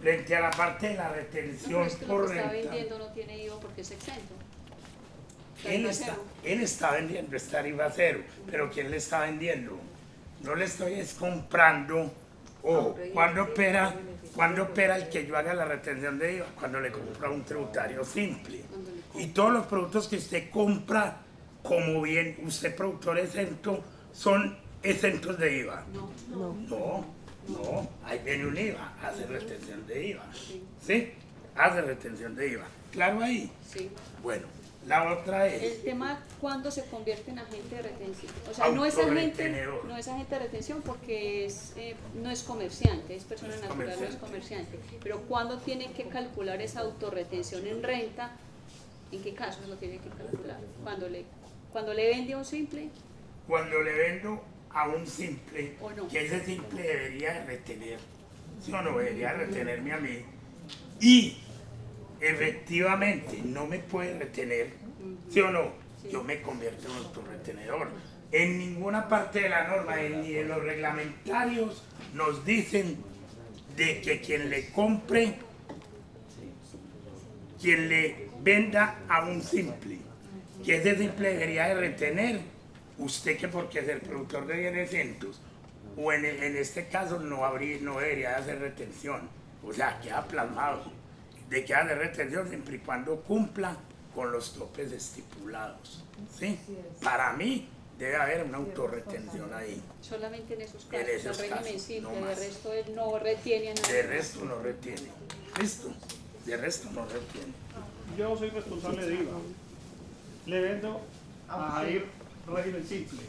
Frente a la parte de la retención es que por lo que está renta, vendiendo no tiene IVA porque es exento. él está vendiendo, está IVA cero, pero ¿quién le está vendiendo? No le estoy comprando, ojo, ¿cuándo opera el que yo haga la retención de IVA? Cuando le compra a un tributario simple. Y todos los productos que usted compra, como bien usted productor exento, son exentos de IVA. No, ahí viene un IVA, hace retención de IVA. ¿Sí? Hace retención de IVA. ¿Claro ahí? Sí. Bueno, la otra es... El tema cuando se convierte en agente de retención. O sea, no es agente de retención porque no es comerciante, es persona natural, no es comerciante. Pero cuando tiene que calcular esa autorretención en renta, ¿en qué casos lo tiene que calcular? Cuando le vende a un simple. Cuando le vendo a un simple, ¿O no? que ese simple debería de retener, ¿sí o no? Debería retenerme a mí. Y efectivamente no me puede retener, ¿sí o no? Sí. Yo me convierto en autorretenedor. En ninguna parte de la norma, ni de los reglamentarios, nos dicen de que quien le compre, quien le venda a un simple, que ese simple debería de retener, usted que porque es el productor de bienes exentos, o en este caso no debería de hacer retención, o sea, queda plasmado de que haga retención siempre y cuando cumpla con los topes estipulados, ¿sí? Para mí debe haber una autorretención ahí. Solamente en esos En casos, esos el régimen casos, simple, no de más. resto él no retiene a nadie. De resto no retiene, ¿listo? De resto no retiene. Yo soy responsable de IVA. Le vendo a Jair régimen simple.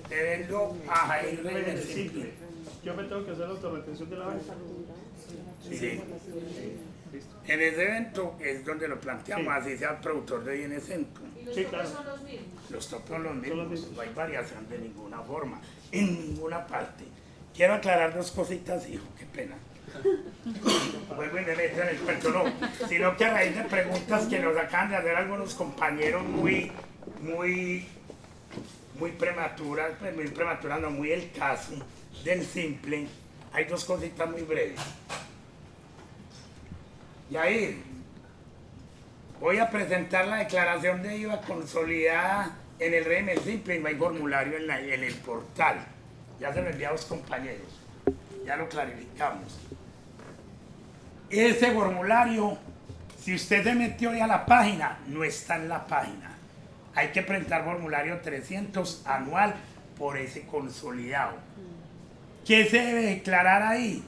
Te vendo a Jair régimen Régimen simple. simple. Yo me tengo que hacer la autorretención de la venta. Sí. Listo. En ese evento es donde lo planteamos, Sí. así sea el productor de bienes exento. Sí, claro. Los topes son los Son los mismos, mismos. no hay variación de ninguna forma, en ninguna parte. Quiero aclarar dos cositas, hijo, qué pena. Vuelvo y me meto en el cuento, no, sino que a raíz de preguntas que nos acaban de hacer algunos compañeros muy prematuras, no, muy el caso del simple, hay dos cositas muy breves. Yair, voy a presentar la declaración de IVA consolidada en el régimen simple y no hay formulario en el portal. Ya se lo envié a los compañeros, ya lo clarificamos. Ese formulario, si usted se metió hoy a la página, no está en la página. Hay que presentar formulario 300 anual por ese consolidado. ¿Qué se debe declarar ahí?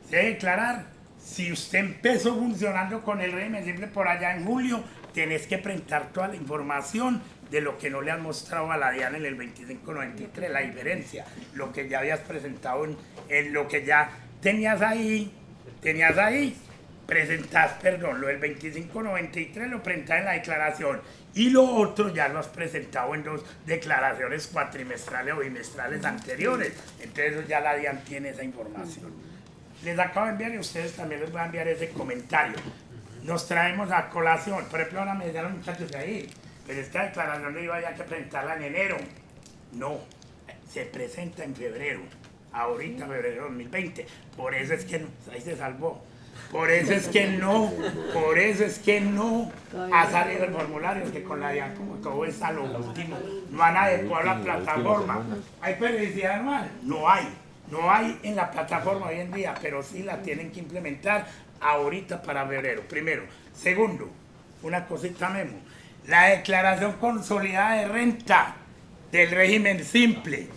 Se debe declarar, si usted empezó funcionando con el régimen simple por allá en julio, tenés que presentar toda la información de lo que no le han mostrado a la DIAN en el 2593, la diferencia, lo que ya habías presentado en lo que ya tenías ahí, presentás, perdón, lo del 2593 lo presentás en la declaración y lo otro ya lo has presentado en 2 declaraciones cuatrimestrales o bimestrales anteriores, entonces ya la DIAN tiene esa información. Les acabo de enviar y a ustedes también les voy a enviar ese comentario. Nos traemos a colación, por ejemplo, ahora me decían los muchachos de ahí, pero esta declaración de IVA hay que presentarla en enero. No, se presenta en febrero, ahorita febrero de 2020, por eso es que no, ahí se salvó. Por eso es que no ha salido el formulario, que con la DIAN como todo es a lo último, no han adecuado la plataforma. ¿Hay periodicidad anual? No hay en la plataforma hoy en día, pero sí la tienen que implementar ahorita para febrero, primero. Segundo, una cosita memo, la declaración consolidada de renta del régimen simple,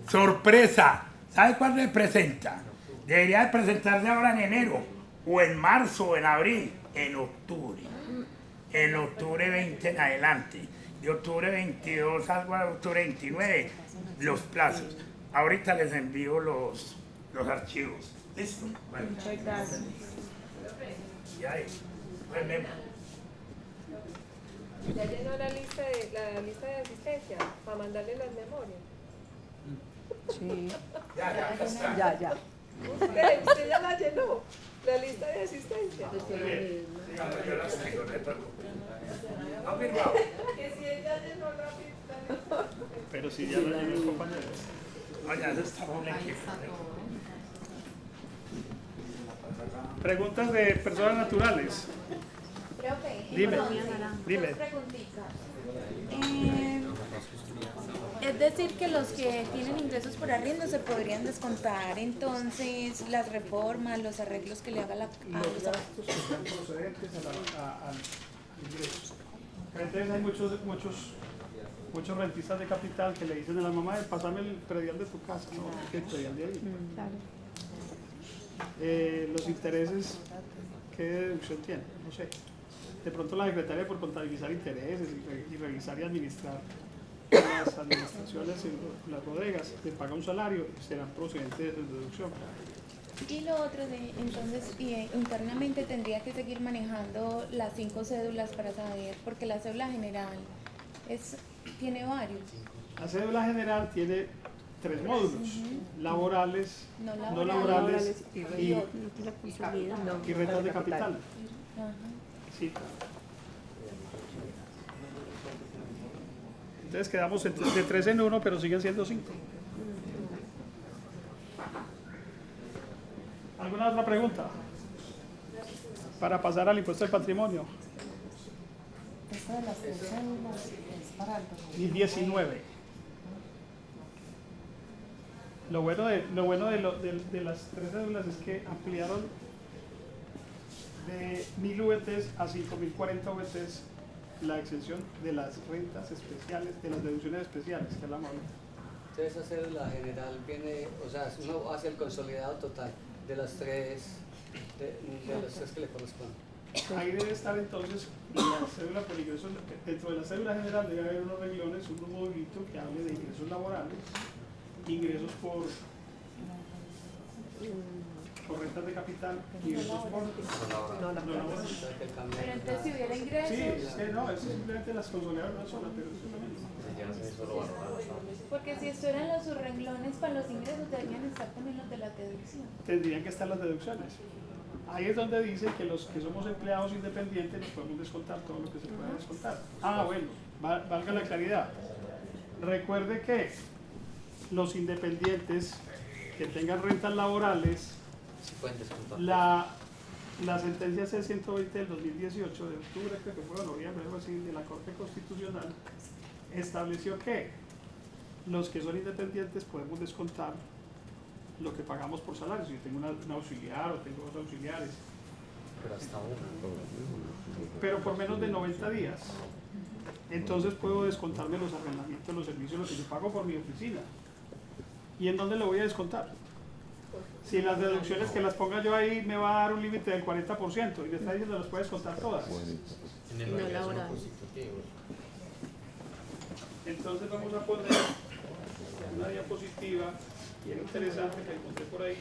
sorpresa, ¿sabe cuándo se presenta? Debería de presentarse ahora en enero, o en marzo, o en abril, en octubre 20 en adelante, de octubre 22 algo a octubre 29, los plazos. Ahorita les envío los archivos. ¿Listo? Bueno. Muchas gracias. Y ahí, pues, Ya llenó la lista de asistencia para mandarle las memorias. Sí. Ya está. Ya. Usted ya la llenó, la lista de asistencia. Pues Muy tiene la bien. misma. Digamos, yo las tengo, no te preocupes. No firmado. Que si ella llenó la lista. Pero si ya lo llenó el compañero. Oye, eso está muy equipo. Preguntas de personas naturales. Profe, Dime, entonces, dime. dos preguntitas. Es decir, que los que tienen ingresos por arriendo se podrían descontar entonces las reformas, los arreglos que le haga la... Los gastos que están procedentes al ingreso. Entonces hay muchos rentistas de capital que le dicen a la mamá, pásame el predial de tu casa, no, que el predial de ahí. Los intereses, ¿qué deducción tiene? No sé. De pronto la secretaria por contabilizar intereses y revisar y administrar las administraciones en las bodegas, le paga un salario y serán procedentes de deducción. Y lo otro, entonces, internamente tendría que seguir manejando las 5 cédulas para saber, porque la cédula general tiene varios. La cédula general tiene 3 módulos, laborales, no laborales y rentas de capital. Sí. Entonces quedamos de 3 en 1, pero siguen siendo 5. ¿Alguna otra pregunta? Para pasar al impuesto del patrimonio. Esto de las 3 cédulas es para el 2019. Lo bueno de las 3 cédulas es que ampliaron de 1000 VTs a 5040 VTs la exención de las rentas especiales, de las deducciones especiales que hablamos ahorita. Entonces esa cédula general viene, o sea, uno hace el consolidado total de las 3, de los 3 que le corresponden. Ahí debe estar entonces la cédula por ingresos, dentro de la cédula general debe haber unos renglones, un modulito que hable de ingresos laborales, ingresos por rentas de capital, ingresos por no laborales. Pero entonces si hubiera ingresos... Sí, no, es simplemente las consolidaron una sola, pero eso también. Porque si esto eran los subrenglones para los ingresos, deberían estar también los de la deducción. Tendrían que estar las deducciones. Ahí es donde dice que los que somos empleados independientes nos podemos descontar todo lo que se puede descontar. Bueno, valga la claridad. Recuerde que los independientes que tengan rentas laborales, la sentencia C-120 del 2018 de octubre, creo que fue en noviembre, algo así, de la Corte Constitucional, estableció que los que son independientes podemos descontar lo que pagamos por salario. Si yo tengo un auxiliar o tengo 2 auxiliares. Pero hasta uno. Pero por menos de 90 días. Entonces puedo descontarme los arrendamientos, los servicios, lo que yo pago por mi oficina. ¿Y en dónde lo voy a descontar? Si las deducciones que las ponga yo ahí me va a dar un límite del 40% y me está diciendo las puedes contar todas. En el ingreso constitutivo. Entonces vamos a poner una diapositiva bien interesante que encontré por ahí.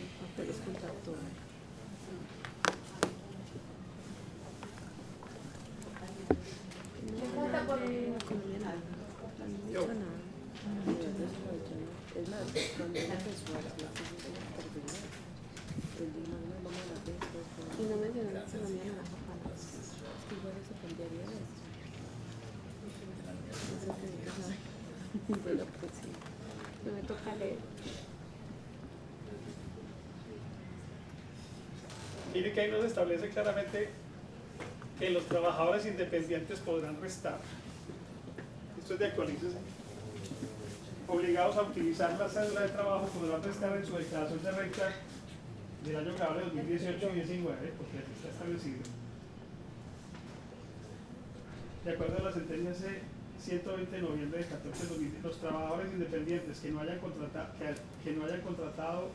Y no mencionan la economía de las papanas. Es que igual eso cambiaría eso. Eso que no sabe. Bueno, pues sí. No me toca leer. Mire que ahí nos establece claramente que los trabajadores independientes podrán restar. Esto es de actualícese. Obligados a utilizar la cédula de trabajo podrán restar en su declaración de renta del año que hable 2018 y 19, porque así está establecido. De acuerdo a la sentencia C-120 de noviembre de 14 de 2010, los trabajadores independientes que no hayan contratado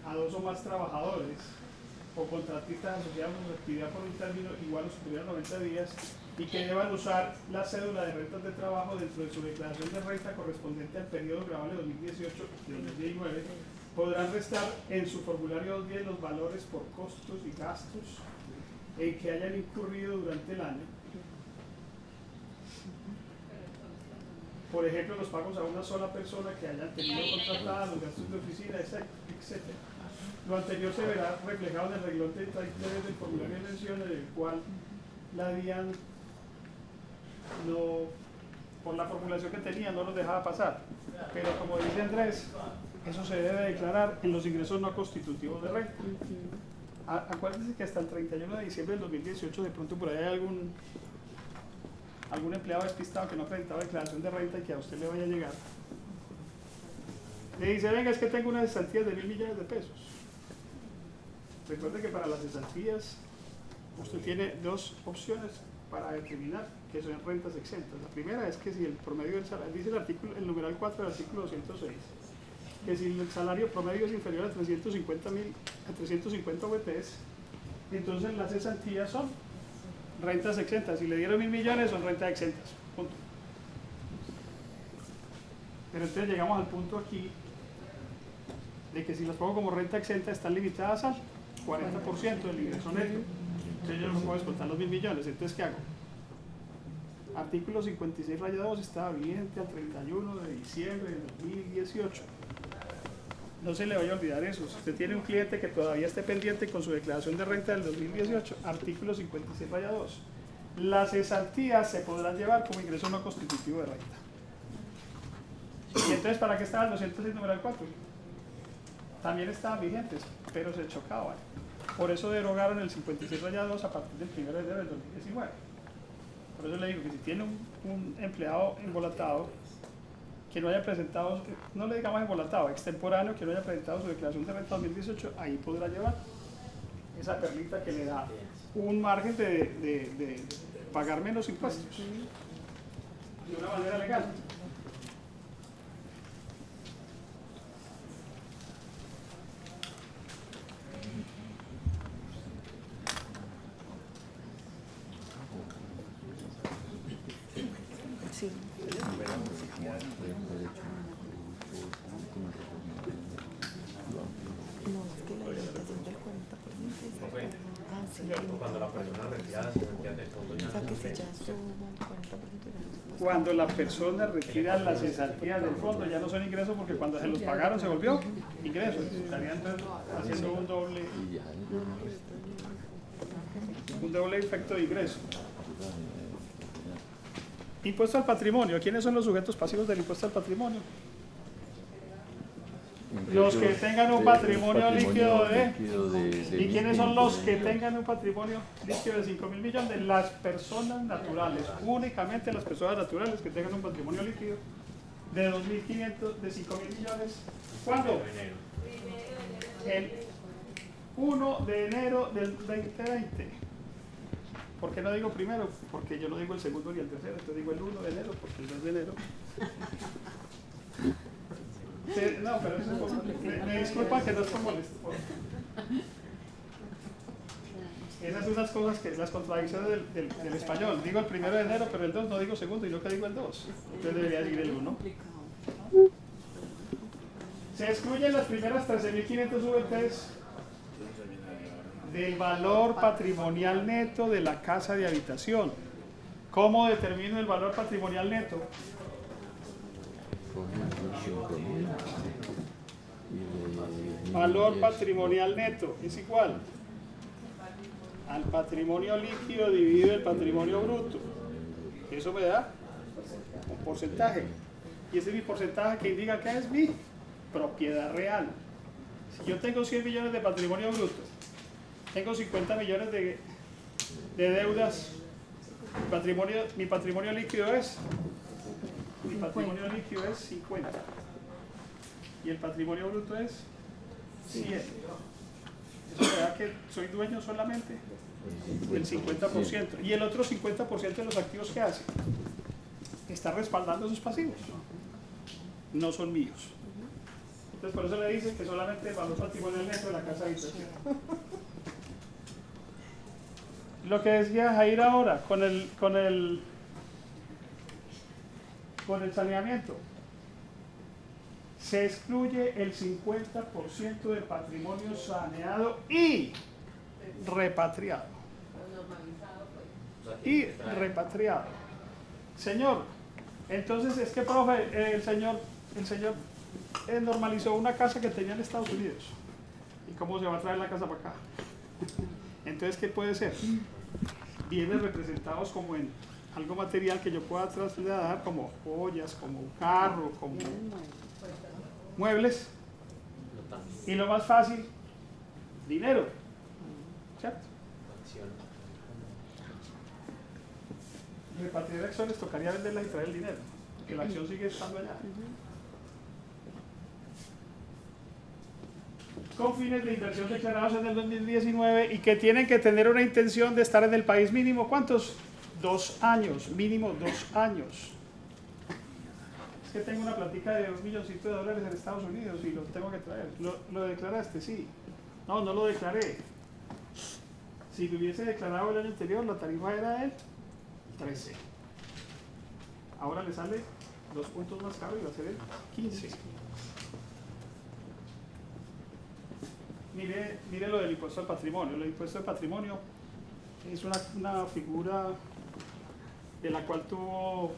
a 2 o más trabajadores o contratistas asociados a su actividad por un término igual o superior a 90 días y que deban usar la cédula de rentas de trabajo dentro de su declaración de renta correspondiente al periodo grabable 2018 y 2019, podrán restar en su formulario 210 los valores por costos y gastos en que hayan incurrido durante el año Por ejemplo, los pagos a una sola persona que hayan tenido contratada, los gastos de oficina, etc. Lo anterior se verá reflejado en el renglón 33 del formulario de menciones, del cual la DIAN no, por la formulación que tenía, no los dejaba pasar. Pero como dice Andrés, eso se debe declarar en los ingresos no constitutivos de renta. Acuérdense que hasta el 31 de diciembre del 2018 de pronto por ahí hay algún empleado despistado que no ha presentado declaración de renta y que a usted le vaya a llegar. Le dice, venga, es que tengo unas cesantías de 1.000 millones de pesos. Recuerde que para las cesantías usted tiene dos opciones para determinar que son rentas exentas. La primera es que si el promedio del salario, dice el numeral 4 del artículo 206, que si el salario promedio es inferior a 350 VTs, entonces las cesantías son rentas exentas. Si le dieron 1.000 millones son rentas exentas. Punto. Pero entonces llegamos al punto aquí de que si las pongo como renta exenta están limitadas al 40% del ingreso neto. Entonces yo no puedo descontar los 1.000 millones. Entonces, ¿qué hago? Artículo 56 raya 2 estaba vigente al 31 de diciembre de 2018. No se le vaya a olvidar eso. Si usted tiene un cliente que todavía esté pendiente con su declaración de renta del 2018, artículo 56 raya 2. Las cesantías se podrán llevar como ingreso no constitutivo de renta. Y entonces, ¿para qué estaba el 206 numeral 4? También estaban vigentes, pero se chocaban. Por eso derogaron el 56 raya 2 a partir del 1 de enero del 2019. Por eso le digo que si tiene un empleado embolatado que no haya presentado, no le digamos embolatado, extemporáneo, que no haya presentado su declaración de renta 2018, ahí podrá llevar esa perlita que le da un margen de pagar menos impuestos de una manera legal. Sí. No, es que la limitación del 40% es cuando la persona retira las cesantías del fondo ya o sea, que no si ya subo un 40% Cuando la persona retira las cesantías del fondo ya no son ingresos porque cuando se los pagaron se volvió ingreso. Estarían haciendo un doble efecto de ingreso. Impuesto al patrimonio. ¿Quiénes son los sujetos pasivos del impuesto al patrimonio? Los que tengan un patrimonio líquido de ¿y quiénes son los que tengan un patrimonio líquido de 5.000 millones? Las personas naturales, únicamente las personas naturales que tengan un patrimonio líquido de 2.500, de 5.000 millones. ¿Cuándo? El 1 de enero del 2020. ¿Por qué no digo primero? Porque yo no digo el segundo ni el tercero, entonces digo el 1 de enero, porque el 2 de enero. No, pero eso es como, me disculpan que no es como molesto. Esas son unas cosas que las contradicciones del español. Digo el 1 de enero, pero el 2 no digo segundo y no que digo el 2. Entonces debería decir el 1. Se excluyen las primeras 13.500 VTs del valor patrimonial neto de la casa de habitación. ¿Cómo determino el valor patrimonial neto? Valor patrimonial neto es igual al patrimonio líquido dividido el patrimonio bruto. Eso me da un porcentaje. Y ese es mi porcentaje que indica que es mi propiedad real. Si yo tengo 100 millones de patrimonio bruto, tengo 50 millones de deudas, mi patrimonio líquido es 50 y el patrimonio bruto es 100. Eso me da que soy dueño solamente del 50% y el otro 50% de los activos que hace está respaldando sus pasivos, no son míos. Entonces por eso le dicen que solamente el valor patrimonial neto de la casa de habitación. Lo que decía Jair ahora, con el saneamiento, se excluye el 50% del patrimonio saneado y repatriado. Señor, entonces es que, profe, el señor normalizó una casa que tenía en Estados Unidos. ¿Y cómo se va a traer la casa para acá? Entonces, ¿qué puede ser? Bienes representados como en algo material que yo pueda trasladar, como joyas, como un carro, como muebles. Y lo más fácil, dinero. ¿Cierto? Repatriar acciones tocaría venderlas y traer el dinero, porque la acción sigue estando allá. Con fines de inversión declarados en el 2019 y que tienen que tener una intención de estar en el país mínimo, ¿cuántos? 2 años, mínimo 2 años. Es que tengo una platica de $1 milloncito en Estados Unidos y lo tengo que traer. ¿Lo declaraste? Sí. No, no lo declaré. Si lo hubiese declarado el año anterior, la tarifa era de 13. Ahora le sale 2 puntos más caro y va a ser el 15. Mire lo del impuesto al patrimonio. El impuesto al patrimonio es una figura de la cual tuvo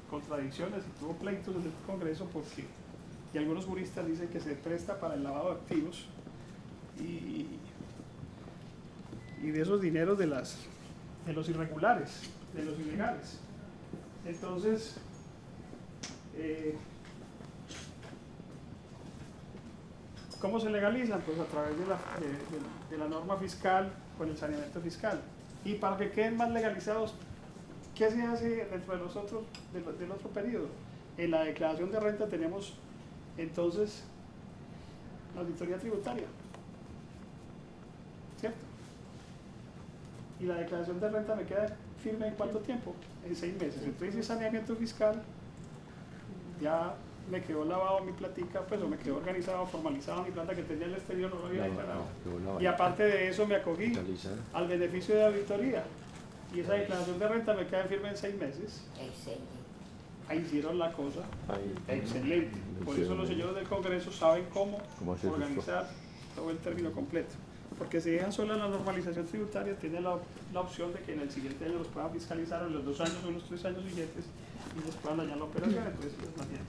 contradicciones y tuvo pleitos en el Congreso porque y algunos juristas dicen que se presta para el lavado de activos y de esos dineros de los irregulares, de los ilegales. Entonces, ¿cómo se legalizan? Pues a través de la norma fiscal, con el saneamiento fiscal. Y para que queden más legalizados, ¿qué se hace dentro de del otro periodo? En la declaración de renta tenemos entonces la auditoría tributaria, ¿cierto? Y la declaración de renta me queda firme ¿en cuánto tiempo? En 6 meses. Entonces, el saneamiento fiscal ya me quedó lavado mi platica, pues, o me quedó organizado, formalizado mi plata que tenía en el exterior, no lo había declarado. Y aparte de eso me acogí al beneficio de auditoría. Y esa declaración de renta me queda firme en 6 meses. Excelente. Ahí hicieron la cosa excelente. Por eso los señores del Congreso saben cómo organizar todo el término completo. Porque si dejan sola la normalización tributaria, tiene la opción de que en el siguiente año los puedan fiscalizar, o en los 2 años o en los 3 años siguientes, y les puedan dañar la operación. Entonces, les mantienen.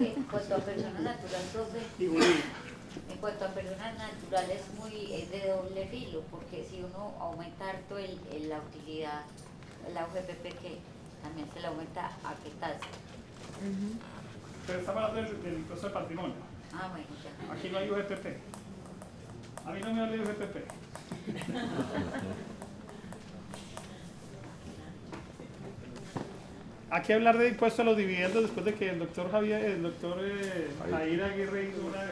En cuanto a personas naturales, profe, Y jurídica. en cuanto a personas naturales es de doble filo, porque si uno aumenta harto la utilidad, la UGPP, que también se le aumenta, ¿a qué tasa? Pero estamos hablando del impuesto de patrimonio. Ah, bueno, ya. Aquí no hay UGPP. A mí no me hable de UGPP. Aquí hablar de impuesto a los dividendos después de que el doctor Jair Aguirre hizo una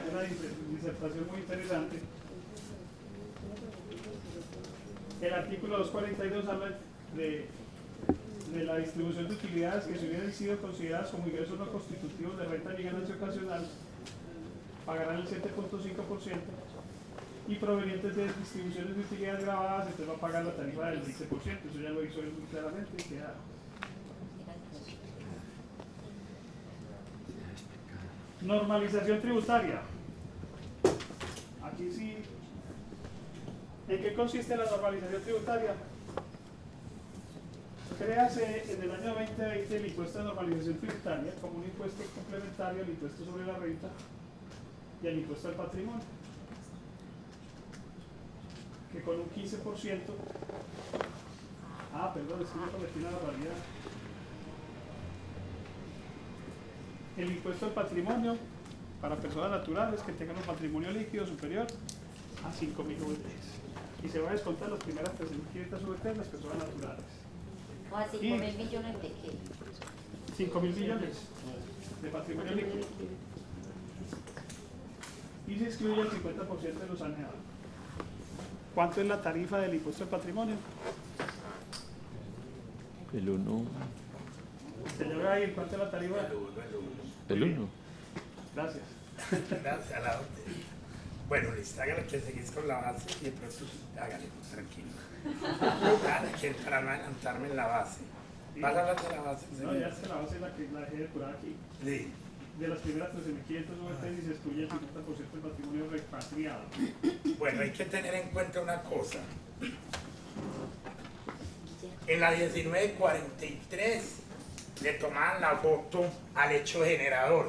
disertación muy interesante. El artículo 242 habla de la distribución de utilidades que si hubieran sido consideradas como ingresos no constitutivos de renta y ganancia ocasional, pagarán el 7.5%, y provenientes de distribuciones de utilidades grabadas, entonces va a pagar la tarifa del 20%. Eso ya lo hizo él muy claramente y queda. Normalización tributaria. Aquí sí. ¿En qué consiste la normalización tributaria? Créase en el año 2020 el impuesto de normalización tributaria como un impuesto complementario al impuesto sobre la renta y al impuesto al patrimonio, que con un 15%, es que me cometí una barbaridad. El impuesto al patrimonio para personas naturales que tengan un patrimonio líquido superior a 5.000 VTs. Y se va a descontar las primeras 13.500 VTs las personas naturales. ¿O a 5.000 millones de qué? 5.000 millones de patrimonio líquido. Y se excluye el 50% de los saneados. ¿Cuánto es la tarifa del impuesto al patrimonio? El 1. Señor Gair, ¿cuánto es la tarifa? El 1. Gracias. Gracias a la orden. Bueno, listo, hágale que seguís con la base y de pronto hágale, tranquilo. Hágale que para no adelantarme en la base. ¿Vas a hablar de la base? No, ya es la base la que la dejé depurada aquí. Sí. De las primeras 13.500 VTs y se excluye el 50% del patrimonio repatriado. Bueno, hay que tener en cuenta una cosa. En la 1943 le tomaban la foto al hecho generador.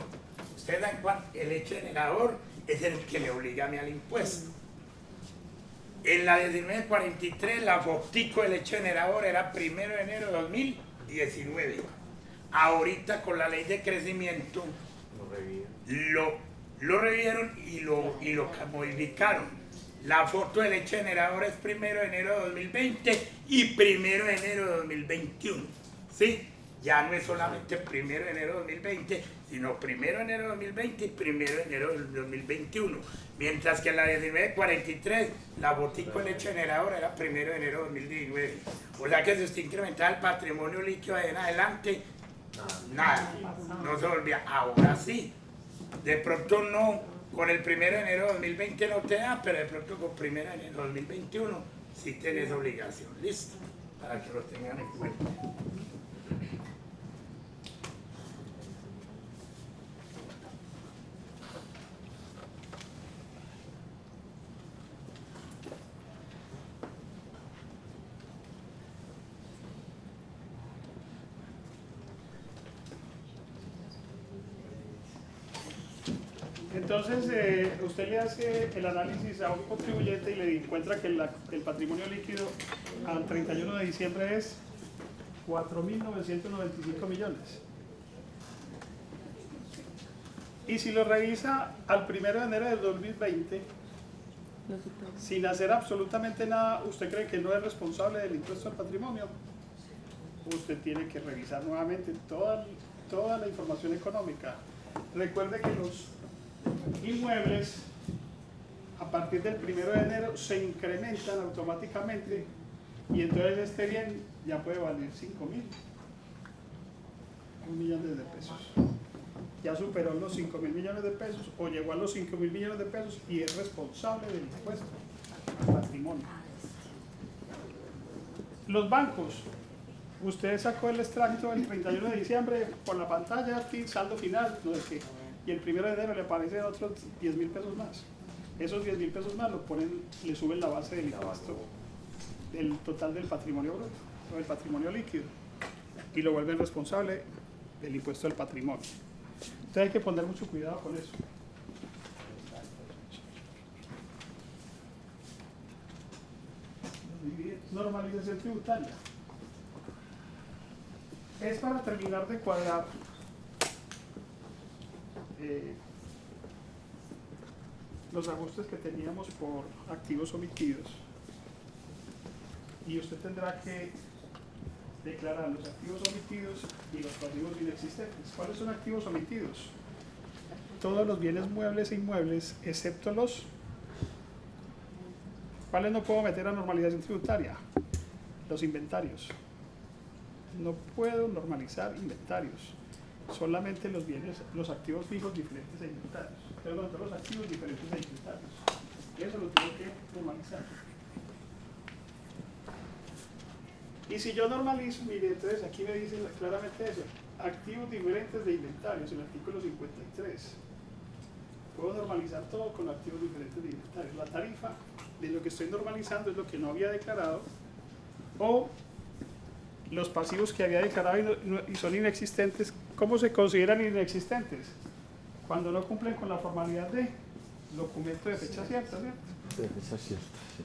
Ustedes dan cuenta, el hecho generador es el que le obliga a mí al impuesto. En la 1943 la fotico del hecho generador era 1 de enero de 2019. Ahorita con la ley de crecimiento lo revivieron y lo modificaron. La foto del hecho generador es 1 de enero de 2020 y 1 de enero de 2021. ¿Sí? Ya no es solamente 1 de enero de 2020, sino 1 de enero de 2020 y 1 de enero de 2021. Mientras que en la 1943 la fotico del hecho generador era 1 de enero de 2019. O sea que si usted incrementaba el patrimonio líquido de en adelante, nada, no se volvía. Ahora sí, de pronto no, con el 1 de enero de 2020 no te da, pero de pronto con 1 de enero de 2021 sí tienes obligación. Listo, para que lo tengan en cuenta. Entonces, usted le hace el análisis a un contribuyente y le encuentra que el patrimonio líquido al 31 de diciembre es 4.995 millones. Y si lo revisa al 1 de enero del 2020, sin hacer absolutamente nada, ¿usted cree que no es responsable del impuesto al patrimonio? Usted tiene que revisar nuevamente toda la información económica. Recuerde que los inmuebles a partir del 1 de enero se incrementan automáticamente y entonces este bien ya puede valer 5.000, 1 millón de pesos. Ya superó los 5.000 millones de pesos o llegó a los 5.000 millones de pesos y es responsable del impuesto al patrimonio. Los bancos, usted sacó el extracto el 31 de diciembre por la pantalla, saldo final, no sé qué. Y el 1 de enero le aparecen otros 10.000 pesos más. Esos 10.000 pesos más le suben la base del impuesto del total del patrimonio bruto o del patrimonio líquido y lo vuelven responsable del impuesto del patrimonio. Entonces hay que poner mucho cuidado con eso. Normalización tributaria. Es para terminar de cuadrar los ajustes que teníamos por activos omitidos y usted tendrá que declarar los activos omitidos y los pasivos inexistentes. ¿Cuáles son activos omitidos? Todos los bienes muebles e inmuebles excepto los ¿cuáles no puedo meter a normalización tributaria? Los inventarios. No puedo normalizar inventarios. Solamente los bienes, los activos fijos diferentes a inventarios. Perdón, todos los activos diferentes a inventarios. Eso lo tengo que normalizar. Y si yo normalizo, mire, entonces aquí me dice claramente eso. Activos diferentes de inventarios, el artículo 53. Puedo normalizar todo con activos diferentes de inventarios. La tarifa de lo que estoy normalizando es lo que no había declarado o los pasivos que había declarado y son inexistentes. ¿Cómo se consideran inexistentes? Cuando no cumplen con la formalidad de documento de fecha cierta, ¿cierto? De fecha cierta, sí.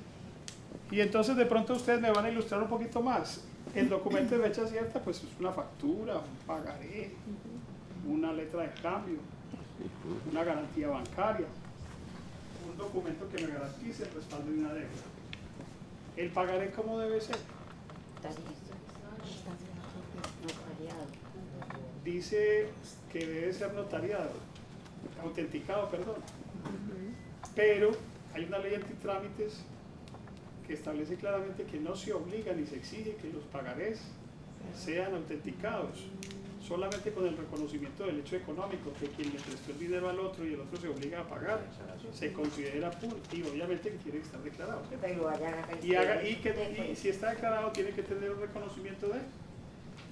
Y entonces de pronto ustedes me van a ilustrar un poquito más. El documento de fecha cierta pues es una factura, un pagaré, una letra de cambio, una garantía bancaria, un documento que me garantice el respaldo de una deuda. ¿El pagaré cómo debe ser? Dice que debe ser notariado, autenticado, perdón. Pero hay una ley antitrámites que establece claramente que no se obliga ni se exige que los pagarés sean autenticados, solamente con el reconocimiento del hecho económico, que quien le prestó el dinero al otro y el otro se obliga a pagar, se considera puro y obviamente que tiene que estar declarado. Y si está declarado tiene que tener un reconocimiento de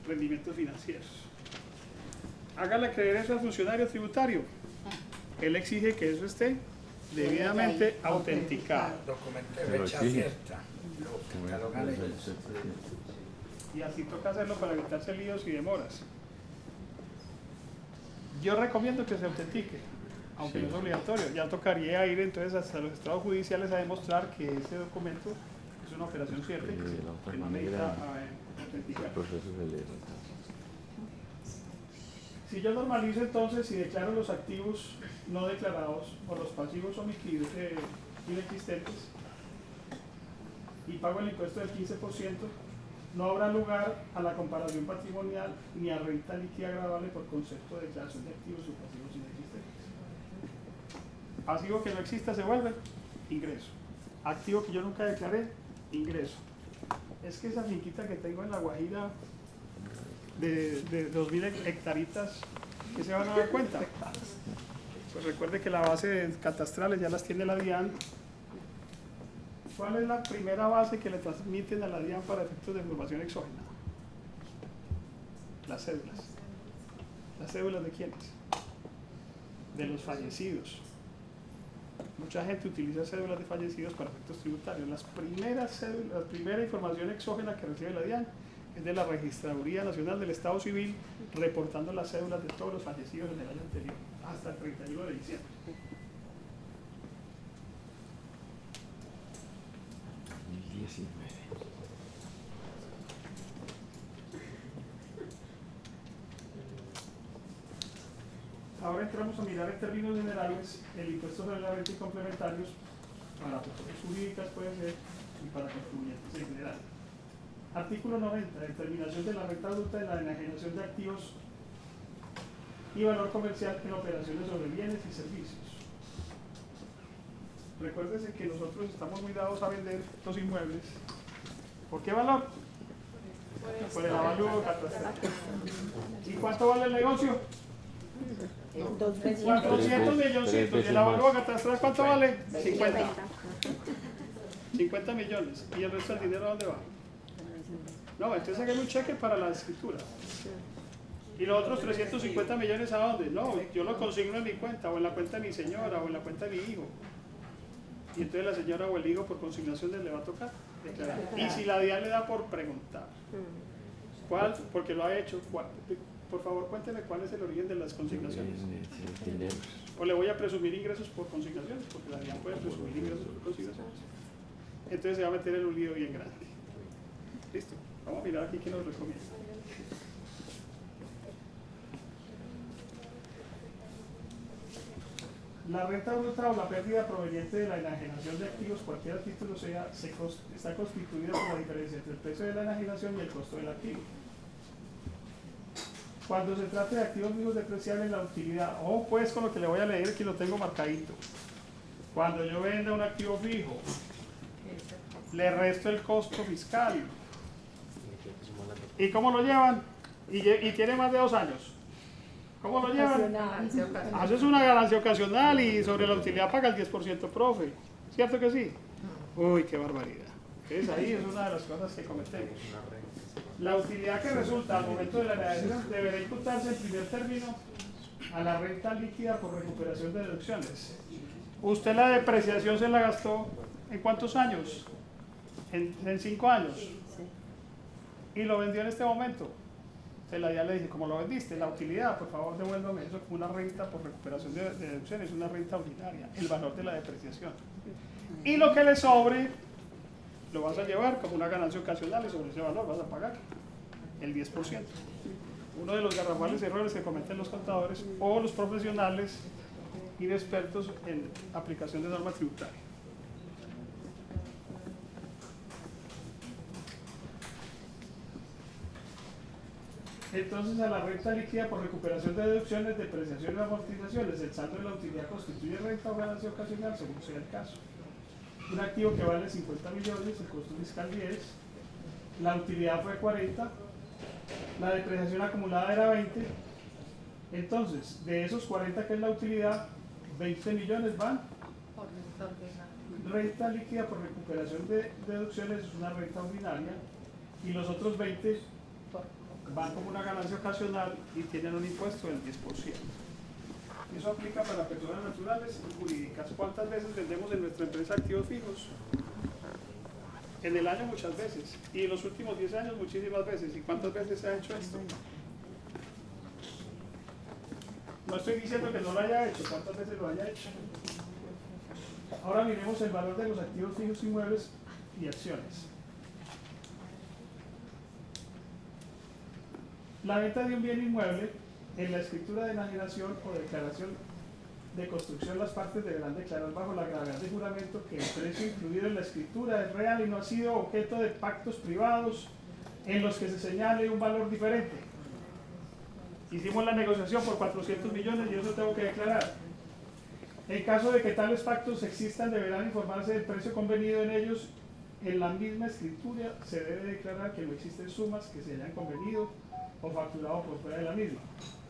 rendimientos financieros. Hágale creer eso al funcionario tributario. Él exige que eso esté debidamente autenticado. Documento de fecha cierta. Y así toca hacerlo para evitarse líos y demoras. Yo recomiendo que se autentique, aunque no es obligatorio. Ya tocaría ir entonces hasta los estados judiciales a demostrar que ese documento es una operación cierta y que no necesita autenticar. Si yo normalizo entonces y declaro los activos no declarados o los pasivos omitidos inexistentes y pago el impuesto del 15%, no habrá lugar a la comparación patrimonial ni a renta líquida agravable por concepto de declaración de activos o pasivos inexistentes. Pasivo que no exista se vuelve ingreso. Activo que yo nunca declaré, ingreso. Es que esa finquita que tengo en La Guajira de 2000 hectaritas, ¿qué se van a dar cuenta? Pues recuerde que la base de catastrales ya las tiene la DIAN. ¿Cuál es la primera base que le transmiten a la DIAN para efectos de información exógena? Las cédulas. ¿Las cédulas de quiénes? De los fallecidos. Mucha gente utiliza cédulas de fallecidos para efectos tributarios. La primera información exógena que recibe la DIAN es de la Registraduría Nacional del Estado Civil, reportando las cédulas de todos los fallecidos en el año anterior, hasta el 31 de diciembre. Ahora entramos a mirar en términos generales el impuesto sobre la renta y complementarios para personas jurídicas, puede ser, y para contribuyentes en general. Artículo 90. Determinación de la renta adulta de la enajenación de activos y valor comercial en operaciones sobre bienes y servicios. Recuérdense que nosotros estamos muy dados a vender los inmuebles. ¿Por qué valor? Por el avalúo catastral. ¿Y cuánto vale el negocio? 400 milloncitos. ¿Y el avalúo catastral cuánto vale? 50 millones. ¿Y el resto del dinero a dónde va? No, entonces saqué un cheque para la escritura. ¿Y los otros 350 millones a dónde? No, yo lo consigno en mi cuenta, o en la cuenta de mi señora, o en la cuenta de mi hijo. Y entonces la señora o el hijo por consignación le va a tocar declarar. Y si la DIAN le da por preguntar, ¿cuál? Porque lo ha hecho. ¿Cuál? Por favor, cuénteme cuál es el origen de las consignaciones. O le voy a presumir ingresos por consignaciones, porque la DIAN puede presumir ingresos por consignaciones. Entonces se va a meter en un lío bien grande. ¿Listo? Vamos a mirar aquí qué nos recomienda. La renta bruta o la pérdida proveniente de la enajenación de activos, cualquier título sea, está constituida por la diferencia entre el precio de la enajenación y el costo del activo. Cuando se trate de activos fijos depreciables, la utilidad, o pues con lo que le voy a leer que lo tengo marcadito. Cuando yo venda un activo fijo, le resto el costo fiscal. ¿Y cómo lo llevan? Y tiene más de 2 años. ¿Cómo lo llevan? Haces una ganancia ocasional y sobre la utilidad paga el 10%, profe. ¿Cierto que sí? Uy, qué barbaridad. Entonces ahí es una de las cosas que cometemos. La utilidad que resulta al momento de la enajenación deberá imputarse en primer término a la renta líquida por recuperación de deducciones. ¿Usted la depreciación se la gastó en cuántos años? En 5 años. Y lo vendió en este momento. Entonces ya le dice, como lo vendiste, la utilidad, por favor devuélvame eso como una renta por recuperación de deducciones, una renta ordinaria, el valor de la depreciación. Y lo que le sobre, lo vas a llevar como una ganancia ocasional y sobre ese valor vas a pagar el 10%. Uno de los garrafales errores que cometen los contadores o los profesionales inexpertos en aplicación de norma tributaria. Entonces, a la renta líquida por recuperación de deducciones, depreciación y amortizaciones, el saldo de la utilidad constituye renta o ganancia ocasional, según sea el caso. Un activo que vale 50 millones, el costo fiscal 10, la utilidad fue 40, la depreciación acumulada era 20, entonces, de esos 40 que es la utilidad, 20 millones van. Renta líquida por recuperación de deducciones es una renta ordinaria, y los otros 20 van como una ganancia ocasional y tienen un impuesto del 10%. Eso aplica para personas naturales y jurídicas. ¿Cuántas veces vendemos en nuestra empresa activos fijos? En el año muchas veces, y en los últimos 10 años muchísimas veces. ¿Y cuántas veces se ha hecho esto? No estoy diciendo que no lo haya hecho, cuántas veces lo haya hecho. Ahora miremos el valor de los activos fijos inmuebles y acciones. La venta de un bien inmueble, en la escritura de enajenación o declaración de construcción, las partes deberán declarar bajo la gravedad de juramento que el precio incluido en la escritura es real y no ha sido objeto de pactos privados en los que se señale un valor diferente. Hicimos la negociación por 400 millones y eso tengo que declarar. En caso de que tales pactos existan, deberán informarse del precio convenido en ellos. En la misma escritura se debe declarar que no existen sumas que se hayan convenido o facturado por fuera de la misma.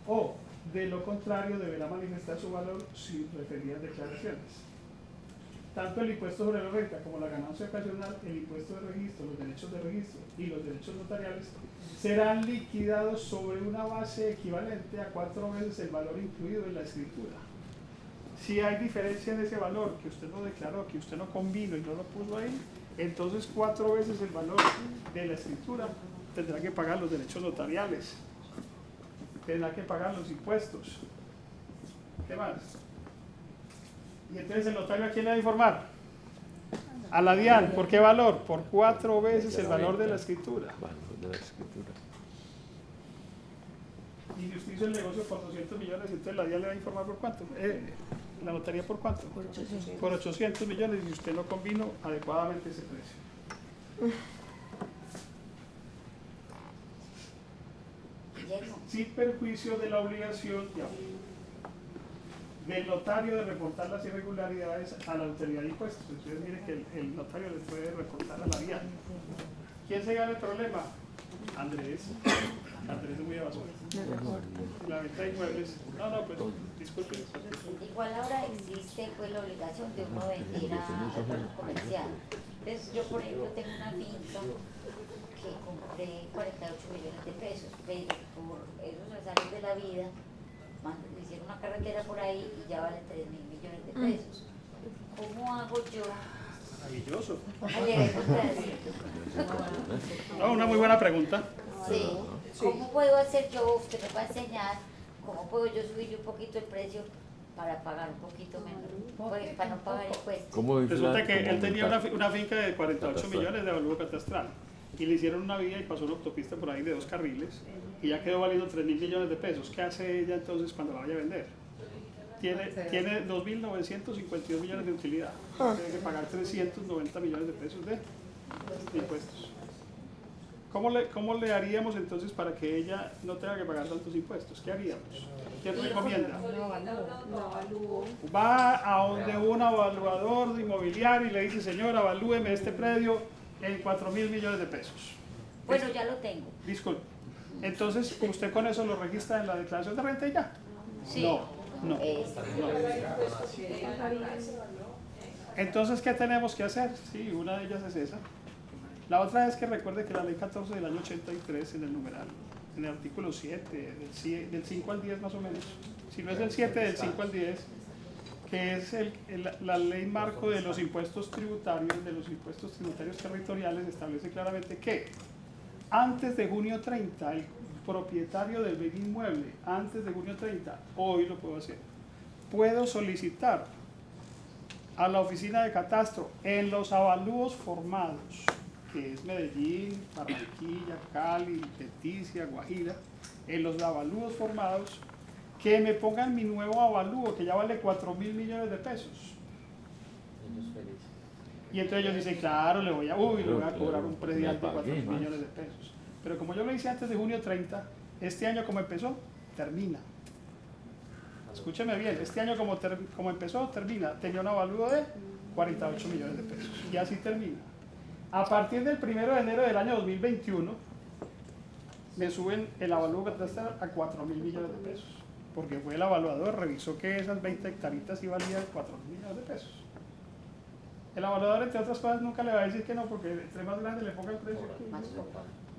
O, de lo contrario, deberá manifestar su valor sin referidas declaraciones. Tanto el impuesto sobre la renta como la ganancia ocasional, el impuesto de registro, los derechos de registro y los derechos notariales serán liquidados sobre una base equivalente a 4 veces el valor incluido en la escritura. Si hay diferencia en ese valor que usted no declaró, que usted no combinó y no lo puso ahí, entonces 4 veces el valor de la escritura tendrá que pagar los derechos notariales, tendrá que pagar los impuestos. ¿Qué más? Y entonces el notario, ¿a quién le va a informar? A la DIAN. ¿Por qué valor? Por 4 veces el valor de la escritura. Y si usted hizo el negocio por 200 millones, entonces la DIAN le va a informar por cuánto. ¿La notaría por cuánto? Por 800 millones y usted no combinó adecuadamente ese precio. Sin perjuicio de la obligación del notario de reportar las irregularidades a la autoridad de impuestos. Entonces mire que el notario le puede reportar a la DIAN. ¿Quién se gana el problema? Andrés. Andrés es muy avanzado. La venta de inmuebles. No, pues disculpen. Igual ahora existe pues la obligación de uno vender a otro comercial. Entonces yo por ejemplo tengo una finca que compré 48 millones de pesos, pero por esos resabios de la vida le hicieron una carretera por ahí y ya vale 3.000 millones de pesos. ¿Cómo hago yo? Maravilloso. No, una muy buena pregunta. Sí. ¿Cómo puedo hacer yo? Usted me va a enseñar cómo puedo yo subir un poquito el precio para pagar un poquito menos, para no pagar impuestos. Resulta que él tenía una finca de 48 millones de avalúo catastral y le hicieron una vía y pasó una autopista por ahí de 2 carriles y ya quedó valiendo 3.000 millones de pesos. ¿Qué hace ella entonces cuando la vaya a vender? Tiene 2.952 millones de utilidad. Tiene que pagar 390 millones de pesos de impuestos. ¿Cómo le haríamos entonces para que ella no tenga que pagar tantos impuestos? ¿Qué haríamos? ¿Qué recomienda? Va a donde un evaluador inmobiliario y le dice, señor, avalúeme este predio en 4.000 millones de pesos. Bueno, ya lo tengo. Disculpe. Entonces, ¿usted con eso lo registra en la declaración de renta y ya? Sí. No. Entonces, ¿qué tenemos que hacer? Sí, una de ellas es esa. La otra es que recuerde que la ley 14 del año 83 en el numeral, en el artículo 7, del 5 al 10 más o menos, si no es del 7, del 5 al 10, que es la ley marco de los impuestos tributarios, territoriales, establece claramente que antes de junio 30, el propietario del bien inmueble, antes de junio 30, hoy lo puedo hacer, puedo solicitar a la oficina de catastro en los avalúos formados, que es Medellín, Barranquilla, Cali, Leticia, Guajira, en los avalúos formados, que me pongan mi nuevo avalúo, que ya vale 4.000 millones de pesos. Y entonces ellos dicen, claro, le voy a cobrar un predial de 4.000 millones de pesos. Pero como yo lo hice antes de junio 30, este año como empezó, termina. Escúcheme bien, este año como empezó, termina. Tenía un avalúo de 48 millones de pesos. Y así termina. A partir del 1 de enero del año 2021, me suben el avalúo catastral a 4.000 millones de pesos. Porque fue el evaluador, revisó que esas 20 hectaritas sí valían 4.000 millones de pesos. El evaluador, entre otras cosas, nunca le va a decir que no, porque entre más grande le ponga el precio,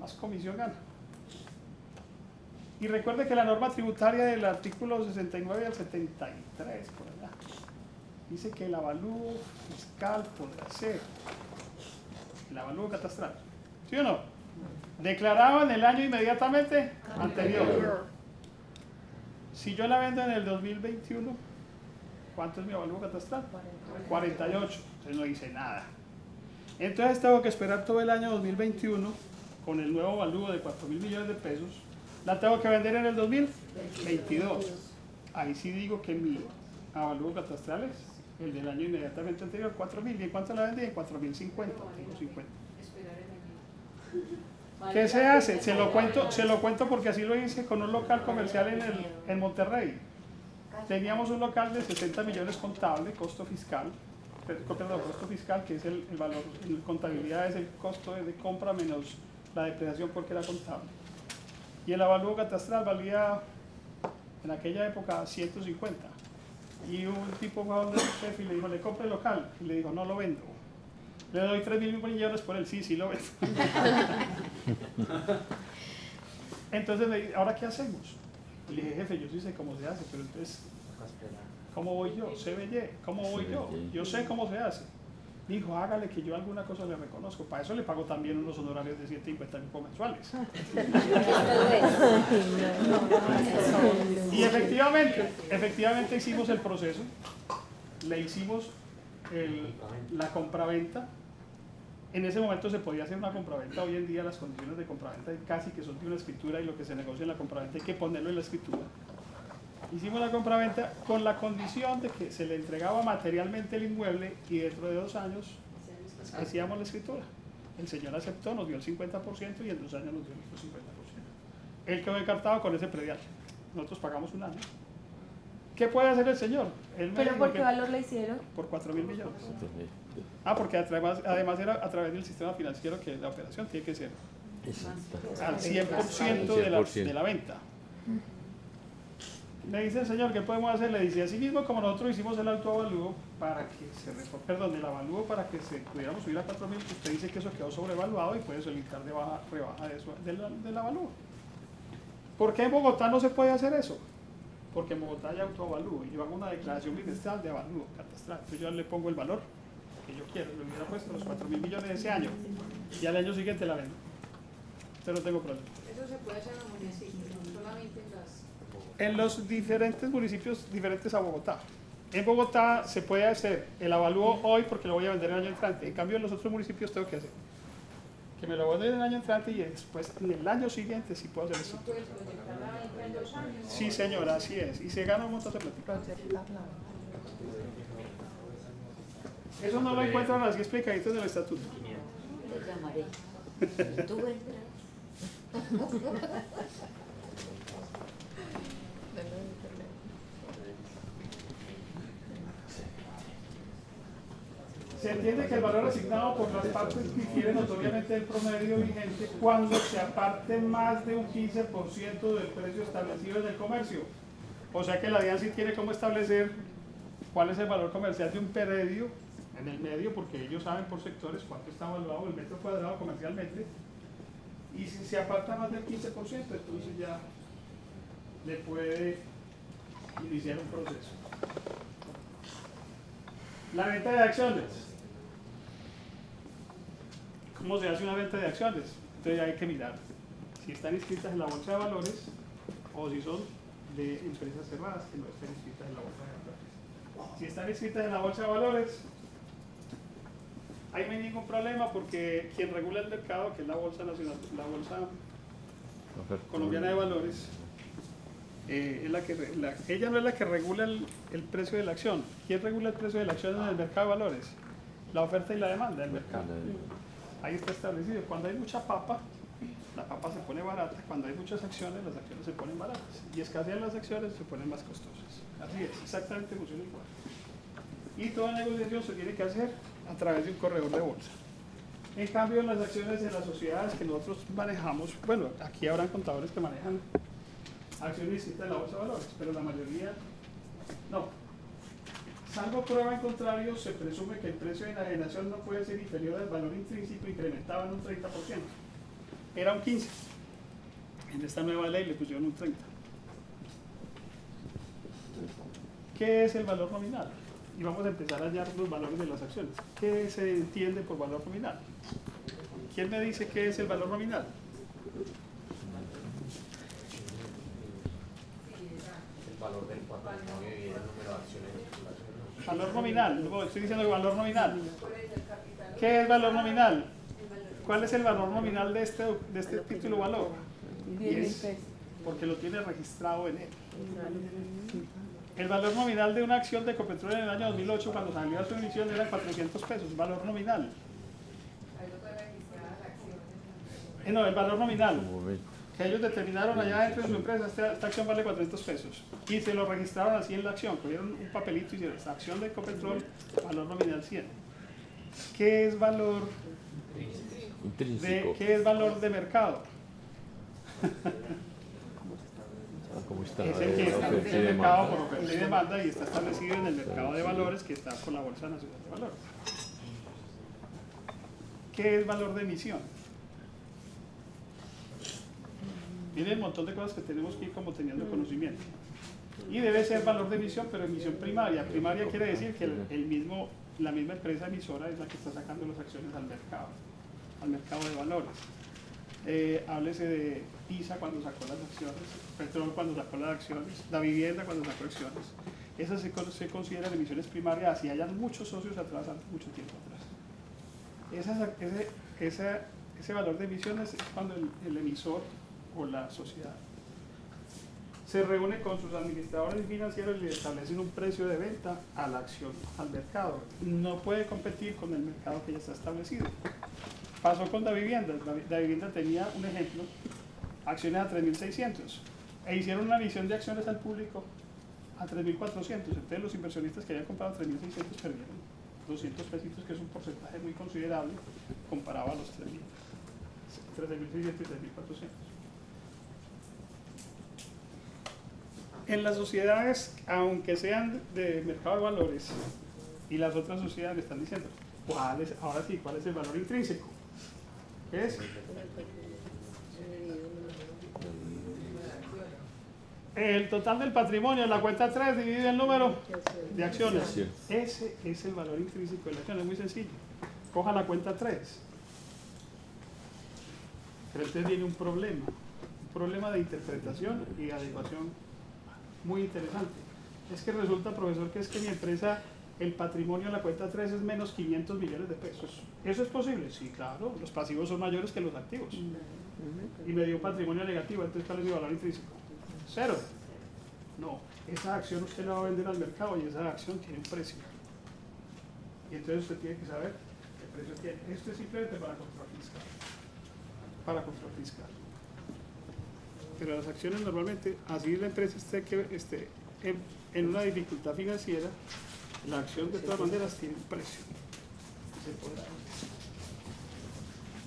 más comisión gana. Y recuerde que la norma tributaria del artículo 69 al 73, por allá, dice que el avalúo fiscal podrá ser el avalúo catastral. ¿Sí o no? Declarado en el año inmediatamente anterior. Si yo la vendo en el 2021, ¿cuánto es mi avalúo catastral? 48, entonces no hice nada. Entonces tengo que esperar todo el año 2021 con el nuevo avalúo de 4.000 millones de pesos. La tengo que vender en el 2022. Ahí sí digo que mi avalúo catastral es el del año inmediatamente anterior, 4.000. ¿Y en cuánto la vendí? En 4.050. Tengo 50. ¿Qué se hace? Se lo cuento porque así lo hice con un local comercial en Monterrey. Teníamos un local de 60 millones contable, costo fiscal, que es el valor, en contabilidad es el costo de compra menos la depreciación porque era contable. Y el avalúo catastral valía en aquella época 150. Y un tipo fue a donde el jefe y le dijo, ¿le compro el local? Y le dijo, no lo vendo. Le doy 3.000 millones por él, sí lo vendo. Entonces me dice, ¿ahora qué hacemos? Y le dije, jefe, yo sí sé cómo se hace, pero entonces, ¿cómo voy yo? ¿Cómo voy yo? Yo sé cómo se hace. Me dijo, hágale que yo alguna cosa le reconozco. Para eso le pago también unos honorarios de 150.000 mensuales. Y efectivamente hicimos el proceso. Le hicimos la compraventa. En ese momento se podía hacer una compraventa. Hoy en día las condiciones de compraventa casi que son de una escritura y lo que se negocia en la compraventa hay que ponerlo en la escritura. Hicimos la compraventa con la condición de que se le entregaba materialmente el inmueble y dentro de 2 años hacíamos la escritura. El señor aceptó, nos dio el 50% y en 2 años nos dio el otro 50%. Él quedó encartado con ese predial. Nosotros pagamos 1 año. ¿Qué puede hacer el señor? ¿Pero por qué valor le hicieron? Por 4.000 millones. Porque además era a través del sistema financiero que la operación tiene que ser al 100% de la venta. Le dice el señor, ¿qué podemos hacer? Le dice, así mismo como nosotros hicimos el autoavalúo para que el avalúo para que pudiéramos subir a 4.000, usted dice que eso quedó sobrevaluado y puede solicitar rebaja de eso, del avalúo. ¿Por qué en Bogotá no se puede hacer eso? Porque en Bogotá hay autoavalúo y yo hago una declaración bimestral de avalúo catastral. Entonces yo le pongo el valor que yo quiero, le hubiera puesto los 4.000 millones de ese año y al año siguiente la vendo. Entonces no tengo problema. Eso se puede hacer en los municipios, no solamente en los diferentes municipios diferentes a Bogotá. En Bogotá se puede hacer el avalúo hoy porque lo voy a vender el año entrante. En cambio en los otros municipios tengo que hacer que me lo venden el año entrante y después en el año siguiente sí puedo hacer eso. ¿No puedes proyectar la venta en 2 años? Sí señora, así es. Y se gana un montón de plata. Eso no lo encuentran así explicadito en el estatuto. Te llamaré. ¿Tú entras? Se entiende que el valor asignado por las partes difiere notoriamente del promedio vigente cuando se aparte más de un 15% del precio establecido en el comercio. O sea que la DIAN sí tiene cómo establecer cuál es el valor comercial de un predio en el medio, porque ellos saben por sectores cuánto está evaluado el metro cuadrado comercialmente. Y si se aparta más del 15%, entonces ya le puede iniciar un proceso. La venta de acciones. ¿Cómo se hace una venta de acciones? Entonces hay que mirar si están inscritas en la bolsa de valores o si son de empresas cerradas que no estén inscritas en la bolsa de valores. Si están inscritas en la bolsa de valores, ahí no hay ningún problema porque quien regula el mercado, que es la Bolsa Nacional, la Bolsa Colombiana de Valores, es ella no es la que regula el precio de la acción. ¿Quién regula el precio de la acción en el mercado de valores? La oferta y la demanda del mercado. Ahí está establecido. Cuando hay mucha papa, la papa se pone barata. Cuando hay muchas acciones, las acciones se ponen baratas. Y escasean las acciones, se ponen más costosas. Así es, exactamente funciona igual. Y toda negociación se tiene que hacer a través de un corredor de bolsa. En cambio, las acciones de las sociedades que nosotros manejamos, bueno, aquí habrán contadores que manejan acciones distintas de la bolsa de valores, pero la mayoría no. Salvo prueba en contrario, se presume que el precio de enajenación no puede ser inferior al valor intrínseco incrementado en un 30%. Era un 15%. En esta nueva ley le pusieron un 30%. ¿Qué es el valor nominal? Y vamos a empezar a hallar los valores de las acciones. ¿Qué se entiende por valor nominal? ¿Quién me dice qué es el valor nominal? valor del patrimonio y el número de acciones en circulación. Valor nominal, no, estoy diciendo que valor nominal. ¿Qué es valor nominal? ¿Cuál es el valor nominal de este título valor? 10.000 Es pesos. porque lo tiene registrado en él. El valor nominal de una acción de Ecopetrol en el año 2008, cuando salió a su emisión, era 400 pesos, valor nominal. No, el valor nominal que ellos determinaron allá dentro de su empresa, esta acción vale 400 pesos. Y se lo registraron así en la acción, cogieron un papelito y hicieron esta acción de Ecopetrol, valor nominal 100. ¿Qué es valor intrínseco? ¿Qué es valor de mercado? ¿Cómo está? Es el que establece el mercado por oferta y demanda y está establecido en el mercado de valores que está por la Bolsa Nacional de Valores. ¿Qué es valor de emisión? Miren el montón de cosas que tenemos que ir como teniendo conocimiento. Y debe ser valor de emisión, pero emisión primaria. Primaria quiere decir que la misma empresa emisora es la que está sacando las acciones al mercado de valores. Háblese de PISA cuando sacó las acciones, Petrol cuando sacó las acciones, la vivienda cuando sacó acciones. Esas se consideran emisiones primarias y hayan muchos socios atrás, mucho tiempo atrás. Ese valor de emisiones es cuando el emisor o la sociedad se reúne con sus administradores financieros y le establecen un precio de venta a la acción, al mercado. No puede competir con el mercado que ya está establecido. Pasó con la vivienda. La vivienda tenía, un ejemplo, acciones a 3.600 e hicieron una emisión de acciones al público a 3.400. Entonces los inversionistas que habían comprado 3.600 perdieron 200 pesitos, que es un porcentaje muy considerable comparado a los 3.600 y 3.400. En las sociedades, aunque sean de mercado de valores, y las otras sociedades le están diciendo, ¿cuál es el valor intrínseco? ¿Qué es? El total del patrimonio en la cuenta 3 dividido el número de acciones. Ese es el valor intrínseco de la acción, es muy sencillo. Coja la cuenta 3. Pero usted tiene un problema de interpretación y de adecuación muy interesante. Es que resulta, profesor, que es que mi empresa, el patrimonio en la cuenta 3 es menos 500 millones de pesos. ¿Eso es posible? Sí, claro. Los pasivos son mayores que los activos. Y me dio un patrimonio negativo, entonces ¿cuál es mi valor intrínseco? 0. No, esa acción usted la va a vender al mercado y esa acción tiene un precio. Y entonces usted tiene que saber qué precio tiene. Esto es simplemente para control fiscal. Para control fiscal. Pero las acciones normalmente, así la empresa esté en una dificultad financiera, la acción de todas maneras tiene un precio.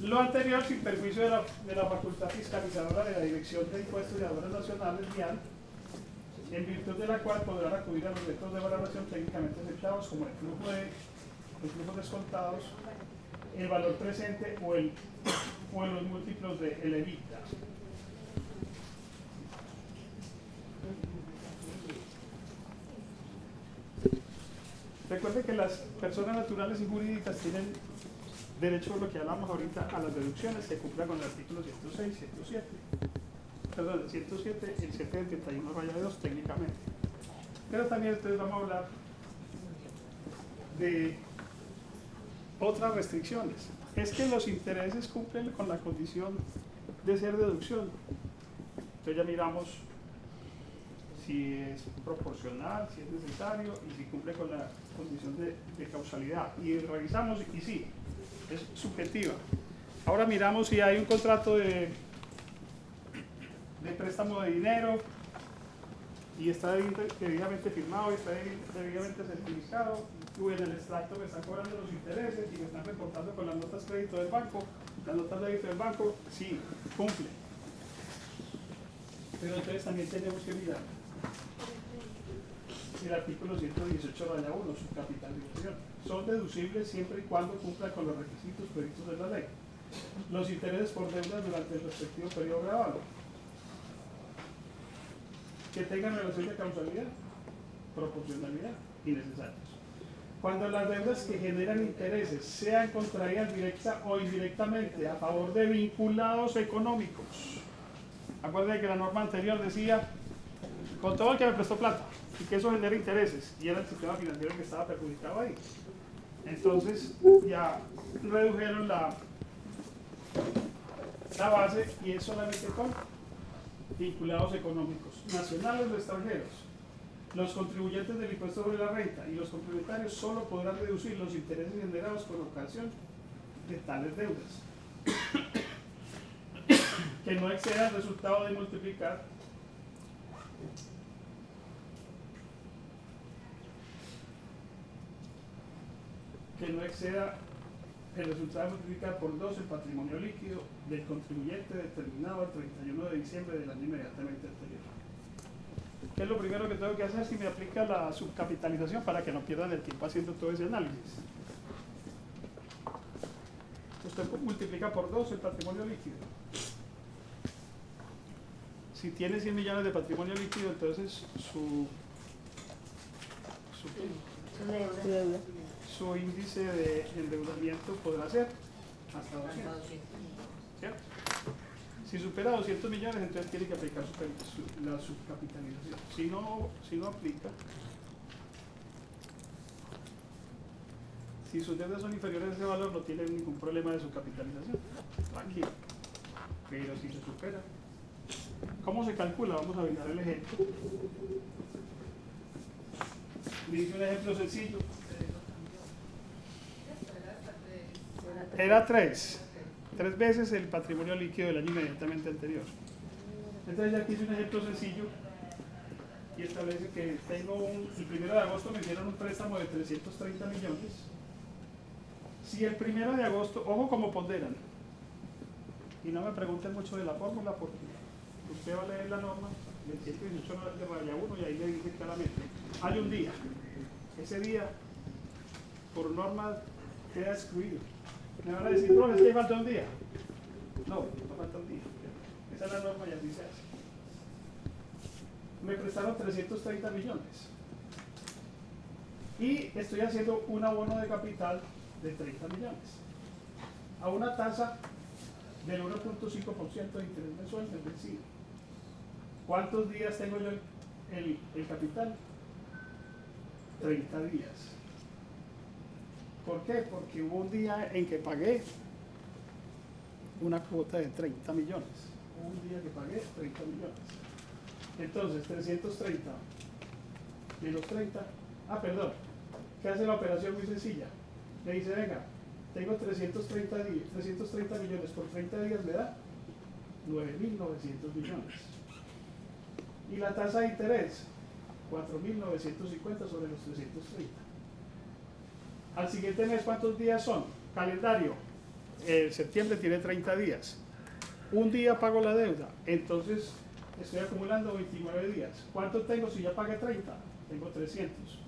Lo anterior sin perjuicio de la facultad fiscalizadora de la Dirección de Impuestos y Aduanas Nacionales, DIAN, en virtud de la cual podrán acudir a los métodos de valoración técnicamente aceptados como el los flujos descontados, el valor presente o en los múltiplos de el EBITDA. Recuerde que las personas naturales y jurídicas tienen derecho a lo que hablamos ahorita a las deducciones que cumplan con el artículo 106, 107. Perdón, el 107 y el 771-2 técnicamente. Pero también entonces vamos a hablar de otras restricciones. Es que los intereses cumplen con la condición de ser deducción. Entonces ya miramos si es proporcional, si es necesario y si cumple con la condición de causalidad. Y revisamos y sí, es subjetiva. Ahora miramos si hay un contrato de préstamo de dinero y está debidamente firmado y está debidamente certificado, y en el extracto me están cobrando los intereses y me están reportando con las notas de crédito del banco. Las notas de crédito del banco, sí, cumple. Pero entonces también tenemos que mirar el artículo 118 raya 1, su capitalización. Son deducibles siempre y cuando cumplan con los requisitos previstos de la ley. Los intereses por deuda durante el respectivo periodo grabado. Que tengan relación de causalidad, proporcionalidad y necesarios. Cuando las deudas que generan intereses sean contraídas directa o indirectamente a favor de vinculados económicos. Acuérdense que la norma anterior decía con todo el que me prestó plata, y que eso genera intereses, y era el sistema financiero que estaba perjudicado ahí. Entonces ya redujeron la base y es solamente con vinculados económicos, nacionales o extranjeros. Los contribuyentes del impuesto sobre la renta y los complementarios solo podrán reducir los intereses generados con ocasión de tales deudas, que no exceda el resultado de multiplicar por 2 el patrimonio líquido del contribuyente determinado al 31 de diciembre del año inmediatamente anterior. ¿Qué es lo primero que tengo que hacer si me aplica la subcapitalización para que no pierdan el tiempo haciendo todo ese análisis? Usted multiplica por 2 el patrimonio líquido. Si tiene 100 millones de patrimonio líquido, entonces su índice de endeudamiento podrá ser hasta 200. ¿Cierto? Si supera 200 millones, entonces tiene que aplicar la subcapitalización. Si no aplica, si sus deudas son inferiores a ese valor, no tiene ningún problema de subcapitalización. Tranquilo. Pero si se supera, ¿cómo se calcula? Vamos a mirar el ejemplo. Dice un ejemplo sencillo. Era 3 veces el patrimonio líquido del año inmediatamente anterior. Entonces ya aquí hice un ejemplo sencillo y establece que tengo el 1 de agosto me hicieron un préstamo de 330 millones. Si el 1 de agosto, ojo como ponderan, y no me pregunten mucho de la fórmula porque usted va a leer la norma del 118 de raya 1 y ahí le dice claramente, hay un día, ese día por norma queda excluido. Me van a decir, no, es que falta un día. No falta un día. Esa es la norma y así se hace. Me prestaron 330 millones. Y estoy haciendo un abono de capital de 30 millones. A una tasa del 1.5% de interés mensual del vencido. ¿Cuántos días tengo yo el capital? 30 días. ¿Por qué? Porque hubo un día en que pagué una cuota de 30 millones. Hubo un día que pagué 30 millones. Entonces, 330 menos 30. ¿Qué hace la operación? Muy sencilla. Le dice, venga, tengo 330 millones por 30 días, me da 9.900 millones. Y la tasa de interés, 4.950 sobre los 330. Al siguiente mes, ¿cuántos días son? Calendario. Septiembre tiene 30 días. Un día pago la deuda. Entonces, estoy acumulando 29 días. ¿Cuánto tengo si ya pagué 30? Tengo 300.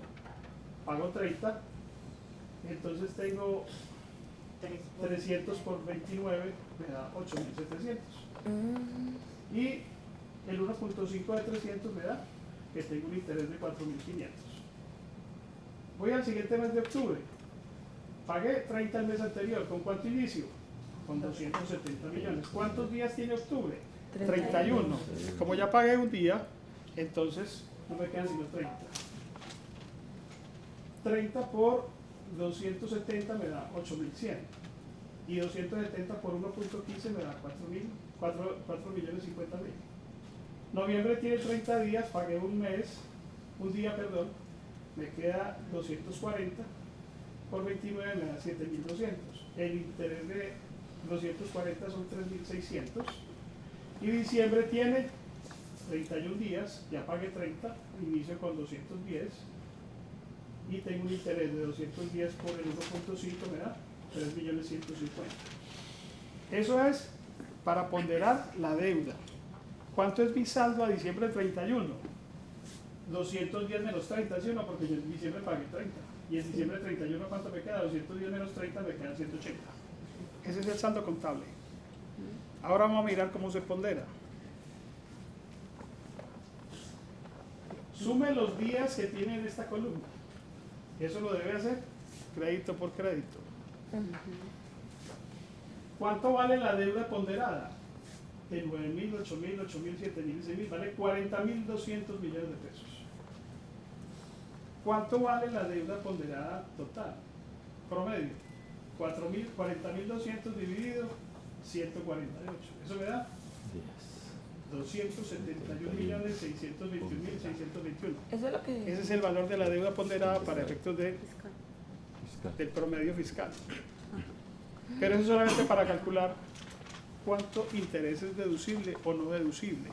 Pago 30. Entonces tengo 300 por 29, me da 8.700. Y el 1.5 de 300 me da que tengo un interés de 4.500. Voy al siguiente mes de octubre. Pagué 30 el mes anterior. ¿Con cuánto inicio? Con 270 millones. ¿Cuántos días tiene octubre? 31. Como ya pagué un día, entonces no me quedan sino 30. 30 por 270 me da 8.100. Y 270 por 1.15 me da 4.050.000. Noviembre tiene 30 días, pagué un día, me queda 240 por 29 me da 7.200. El interés de 240 son 3.600. Y diciembre tiene 31 días, ya pagué 30, inicio con 210 y tengo un interés de 210 por el 1.5 me da 3.150.000. Eso es para ponderar la deuda. ¿Cuánto es mi saldo a diciembre 31? 210 menos 30, ¿sí o no? Porque yo en diciembre pagué 30. Y en diciembre 31, ¿cuánto me queda? 210 menos 30 me quedan 180. Ese es el saldo contable. Ahora vamos a mirar cómo se pondera. Sume los días que tiene en esta columna. Eso lo debe hacer crédito por crédito. ¿Cuánto vale la deuda ponderada? de 9.000, 8.000, 8.000, 7.000, 6.000, vale 40.200 millones de pesos. ¿Cuánto vale la deuda ponderada total? Promedio, 40.200 dividido 148. Eso me da 271.621.621. Eso es lo que... Ese es el valor de la deuda ponderada para efectos del promedio fiscal. Pero eso es solamente para calcular cuánto interés es deducible o no deducible.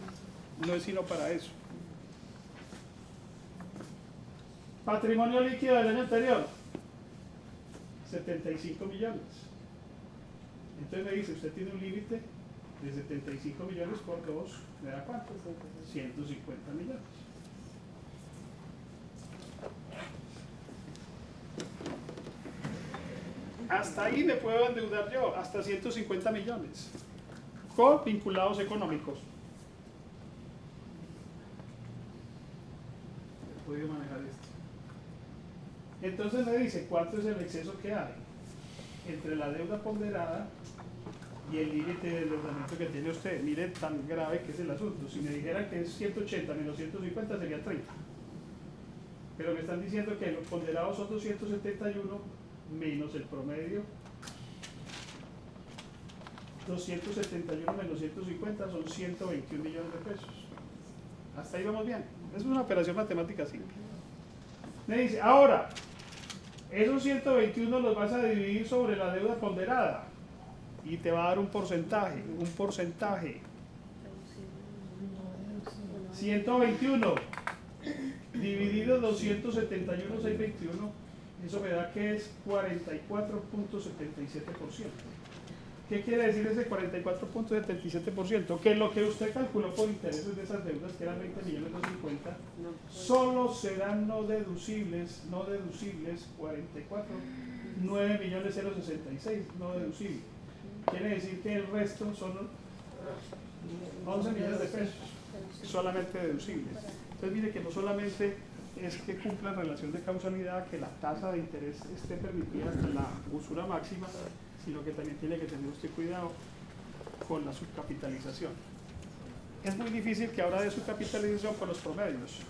No es sino para eso. Patrimonio líquido del año anterior, 75 millones. Entonces me dice, usted tiene un límite de 75 millones por 2, ¿me da cuánto? 150 millones. Hasta ahí me puedo endeudar yo, hasta 150 millones, con vinculados económicos. He podido manejar esto. Entonces me dice, ¿cuánto es el exceso que hay entre la deuda ponderada y el límite de endeudamiento que tiene usted? Mire tan grave que es el asunto. Si me dijeran que es 180 menos 150 sería 30. Pero me están diciendo que los ponderados son 271 menos el promedio. 271 menos 150 son 121 millones de pesos. Hasta ahí vamos bien. Es una operación matemática simple. Me dice, ahora, esos 121 los vas a dividir sobre la deuda ponderada y te va a dar un porcentaje. 121 dividido 271,621, eso me da que es 44.77%. ¿Qué quiere decir ese 44.77%? Que lo que usted calculó por intereses de esas deudas, que eran 20.250.000, solo serán no deducibles, 9.066.000 no deducibles. Quiere decir que el resto son 11 millones de pesos, solamente deducibles. Entonces mire que no solamente es que cumpla relación de causalidad, que la tasa de interés esté permitida hasta la usura máxima, sino que también tiene que tener usted cuidado con la subcapitalización. Es muy difícil que ahora de subcapitalización con los promedios,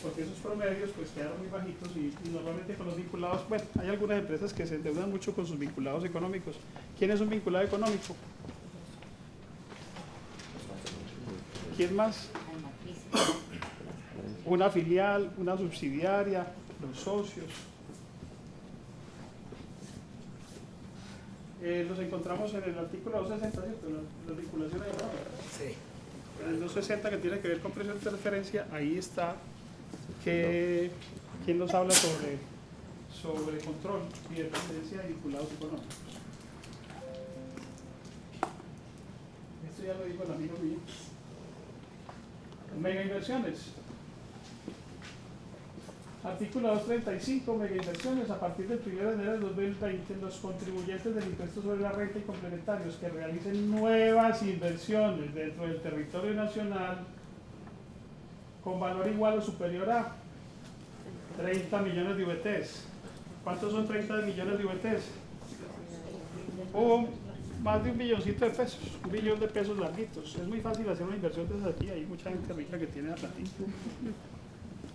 porque esos promedios pues quedaron muy bajitos y normalmente con los vinculados, bueno, hay algunas empresas que se endeudan mucho con sus vinculados económicos. ¿Quién es un vinculado económico? ¿Quién más? Una filial, una subsidiaria, los socios. Los encontramos en el artículo 260, ¿cierto? Las vinculaciones económicas. Sí. En el 260, que tiene que ver con precios de referencia, ahí está que quien nos habla sobre control y dependencia de vinculados económicos. Esto ya lo dijo el amigo mío. Mega inversiones. Artículo 235, mega inversiones. A partir del 1 de enero de 2020, los contribuyentes del impuesto sobre la renta y complementarios que realicen nuevas inversiones dentro del territorio nacional con valor igual o superior a 30 millones de VTs. ¿Cuántos son 30 millones de VTs? Más de 1 billoncito de pesos, 1 billón de pesos larguitos. Es muy fácil hacer una inversión desde aquí, hay mucha gente rica que tiene la platita.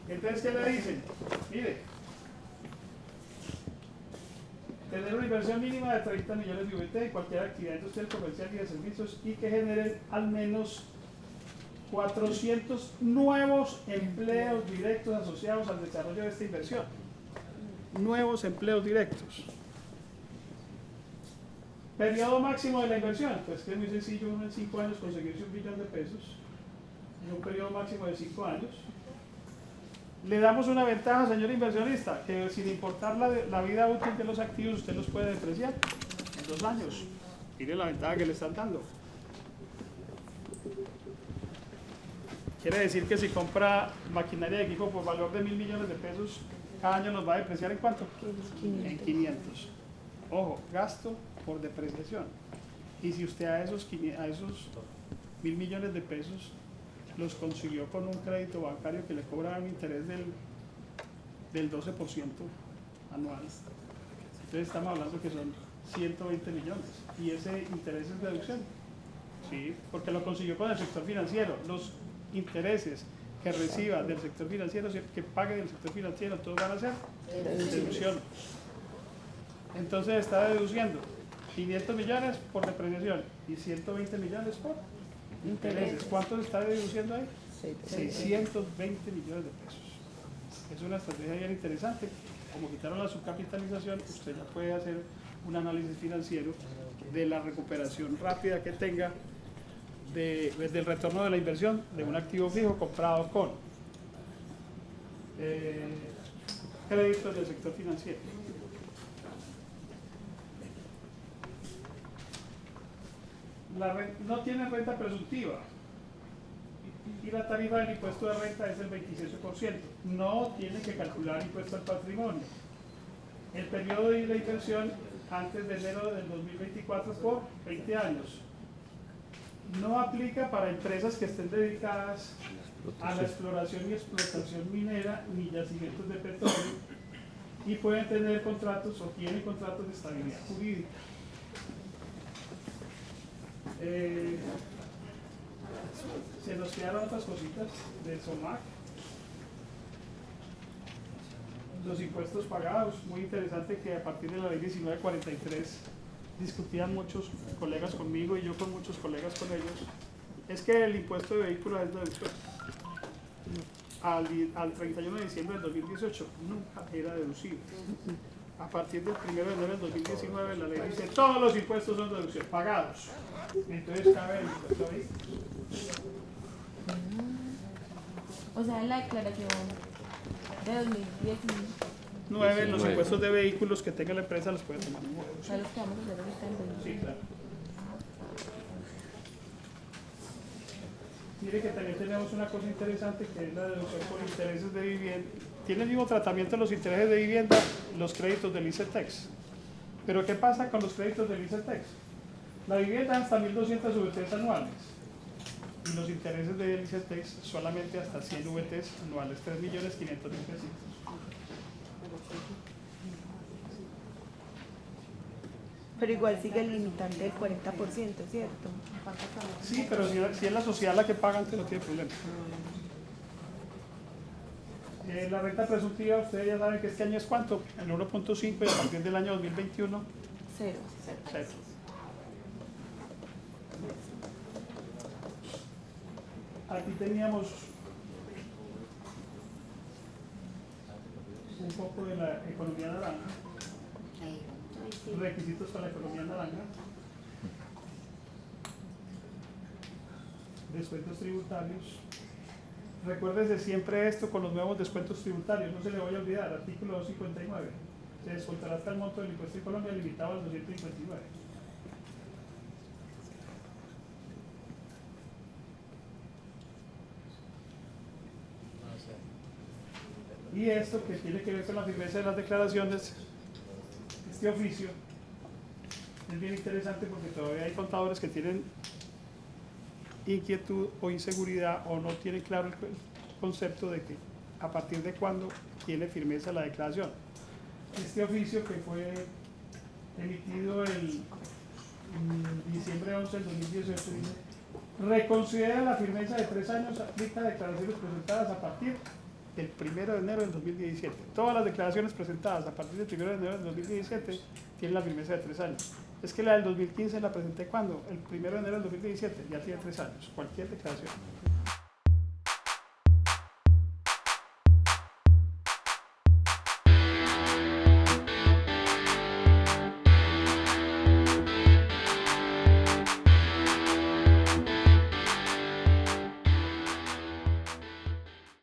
Entonces, ¿qué le dicen? Mire, tener una inversión mínima de 30 millones de VT en cualquier actividad industrial, comercial y de servicios y que generen al menos 400 nuevos empleos directos asociados al desarrollo de esta inversión. Nuevos empleos directos. Periodo máximo de la inversión, pues que es muy sencillo, uno en 5 años conseguirse 1 billón de pesos en un periodo máximo de 5 años. Le damos una ventaja, señor inversionista, que sin importar la vida útil de los activos, usted los puede depreciar en 2 años. Mire la ventaja que le están dando. Quiere decir que si compra maquinaria de equipo por valor de 1.000 millones de pesos, cada año nos va a depreciar ¿en cuánto? En 500. Ojo, gasto por depreciación. Y si usted a esos 1.000 millones de pesos los consiguió con un crédito bancario que le cobra un interés del 12% anual, entonces estamos hablando que son 120 millones y ese interés es deducción. ¿sí? Porque lo consiguió con el sector financiero. Los intereses que reciba del sector financiero, que pague del sector financiero, todos van a ser deducción. Entonces está deduciendo 500 millones por depreciación y 120 millones por intereses. ¿Cuánto está deduciendo ahí? 620 millones de pesos. Es una estrategia bien interesante. Como quitaron la subcapitalización, usted ya puede hacer un análisis financiero de la recuperación rápida que tenga del retorno de la inversión de un activo fijo comprado con créditos del sector financiero. No tiene renta presuntiva y la tarifa del impuesto de renta es el 27%. No tiene que calcular impuesto al patrimonio. El periodo de inversión antes de enero del 2024 por 20 años. No aplica para empresas que estén dedicadas a la exploración y explotación minera ni yacimientos de petróleo y pueden tener contratos o tienen contratos de estabilidad jurídica. Se nos quedaron otras cositas del SOMAC. Los impuestos pagados, muy interesante que a partir de la ley 1943 discutían muchos colegas conmigo y yo con muchos colegas con ellos, es que el impuesto de vehículos es deducible. Al 31 de diciembre del 2018 nunca era deducible. A partir del 1 de enero del 2019 la ley dice todos los impuestos son deducción, pagados. Entonces cabe el impuesto a vehículos. O sea, en la declaración de 2019, los impuestos de vehículos que tenga la empresa los puede tomar. o sea, los que vamos a hacer ahorita en 2019. Sí, claro. Mire que también tenemos una cosa interesante que es la deducción por intereses de vivienda. Tiene el mismo tratamiento los intereses de vivienda, los créditos del ICETEX. Pero ¿qué pasa con los créditos del ICETEX? La vivienda hasta 1.200 VTs anuales y los intereses del ICETEX solamente hasta 100 VTs anuales, 3.500.000 pesos. Pero igual sigue el limitante del 40%, ¿cierto? Sí, pero si es la sociedad la que paga, antes no tiene problema. La renta presuntiva, ustedes ya saben que este año es ¿cuánto? El 1.5 y a partir del año 2021, Cero. 0. Aquí teníamos un poco de la economía naranja. Requisitos para la economía naranja. Descuentos tributarios. Recuérdese siempre esto con los nuevos descuentos tributarios, no se le vaya a olvidar, artículo 259. Se descontará hasta el monto del impuesto en Colombia limitado al 259. Y esto que tiene que ver con la firmeza de las declaraciones, este oficio es bien interesante porque todavía hay contadores que tienen inquietud o inseguridad o no tienen claro el concepto de que a partir de cuándo tiene firmeza la declaración. Este oficio que fue emitido el diciembre 11 del 2018 dice: reconsidera la firmeza de 3 años, aplica declaraciones presentadas a partir del 1 de enero del 2017. Todas las declaraciones presentadas a partir del 1 de enero del 2017 tienen la firmeza de 3 años. Es que la del 2015 la presenté cuando, el 1 de enero del 2017, ya tiene 3 años, cualquier declaración.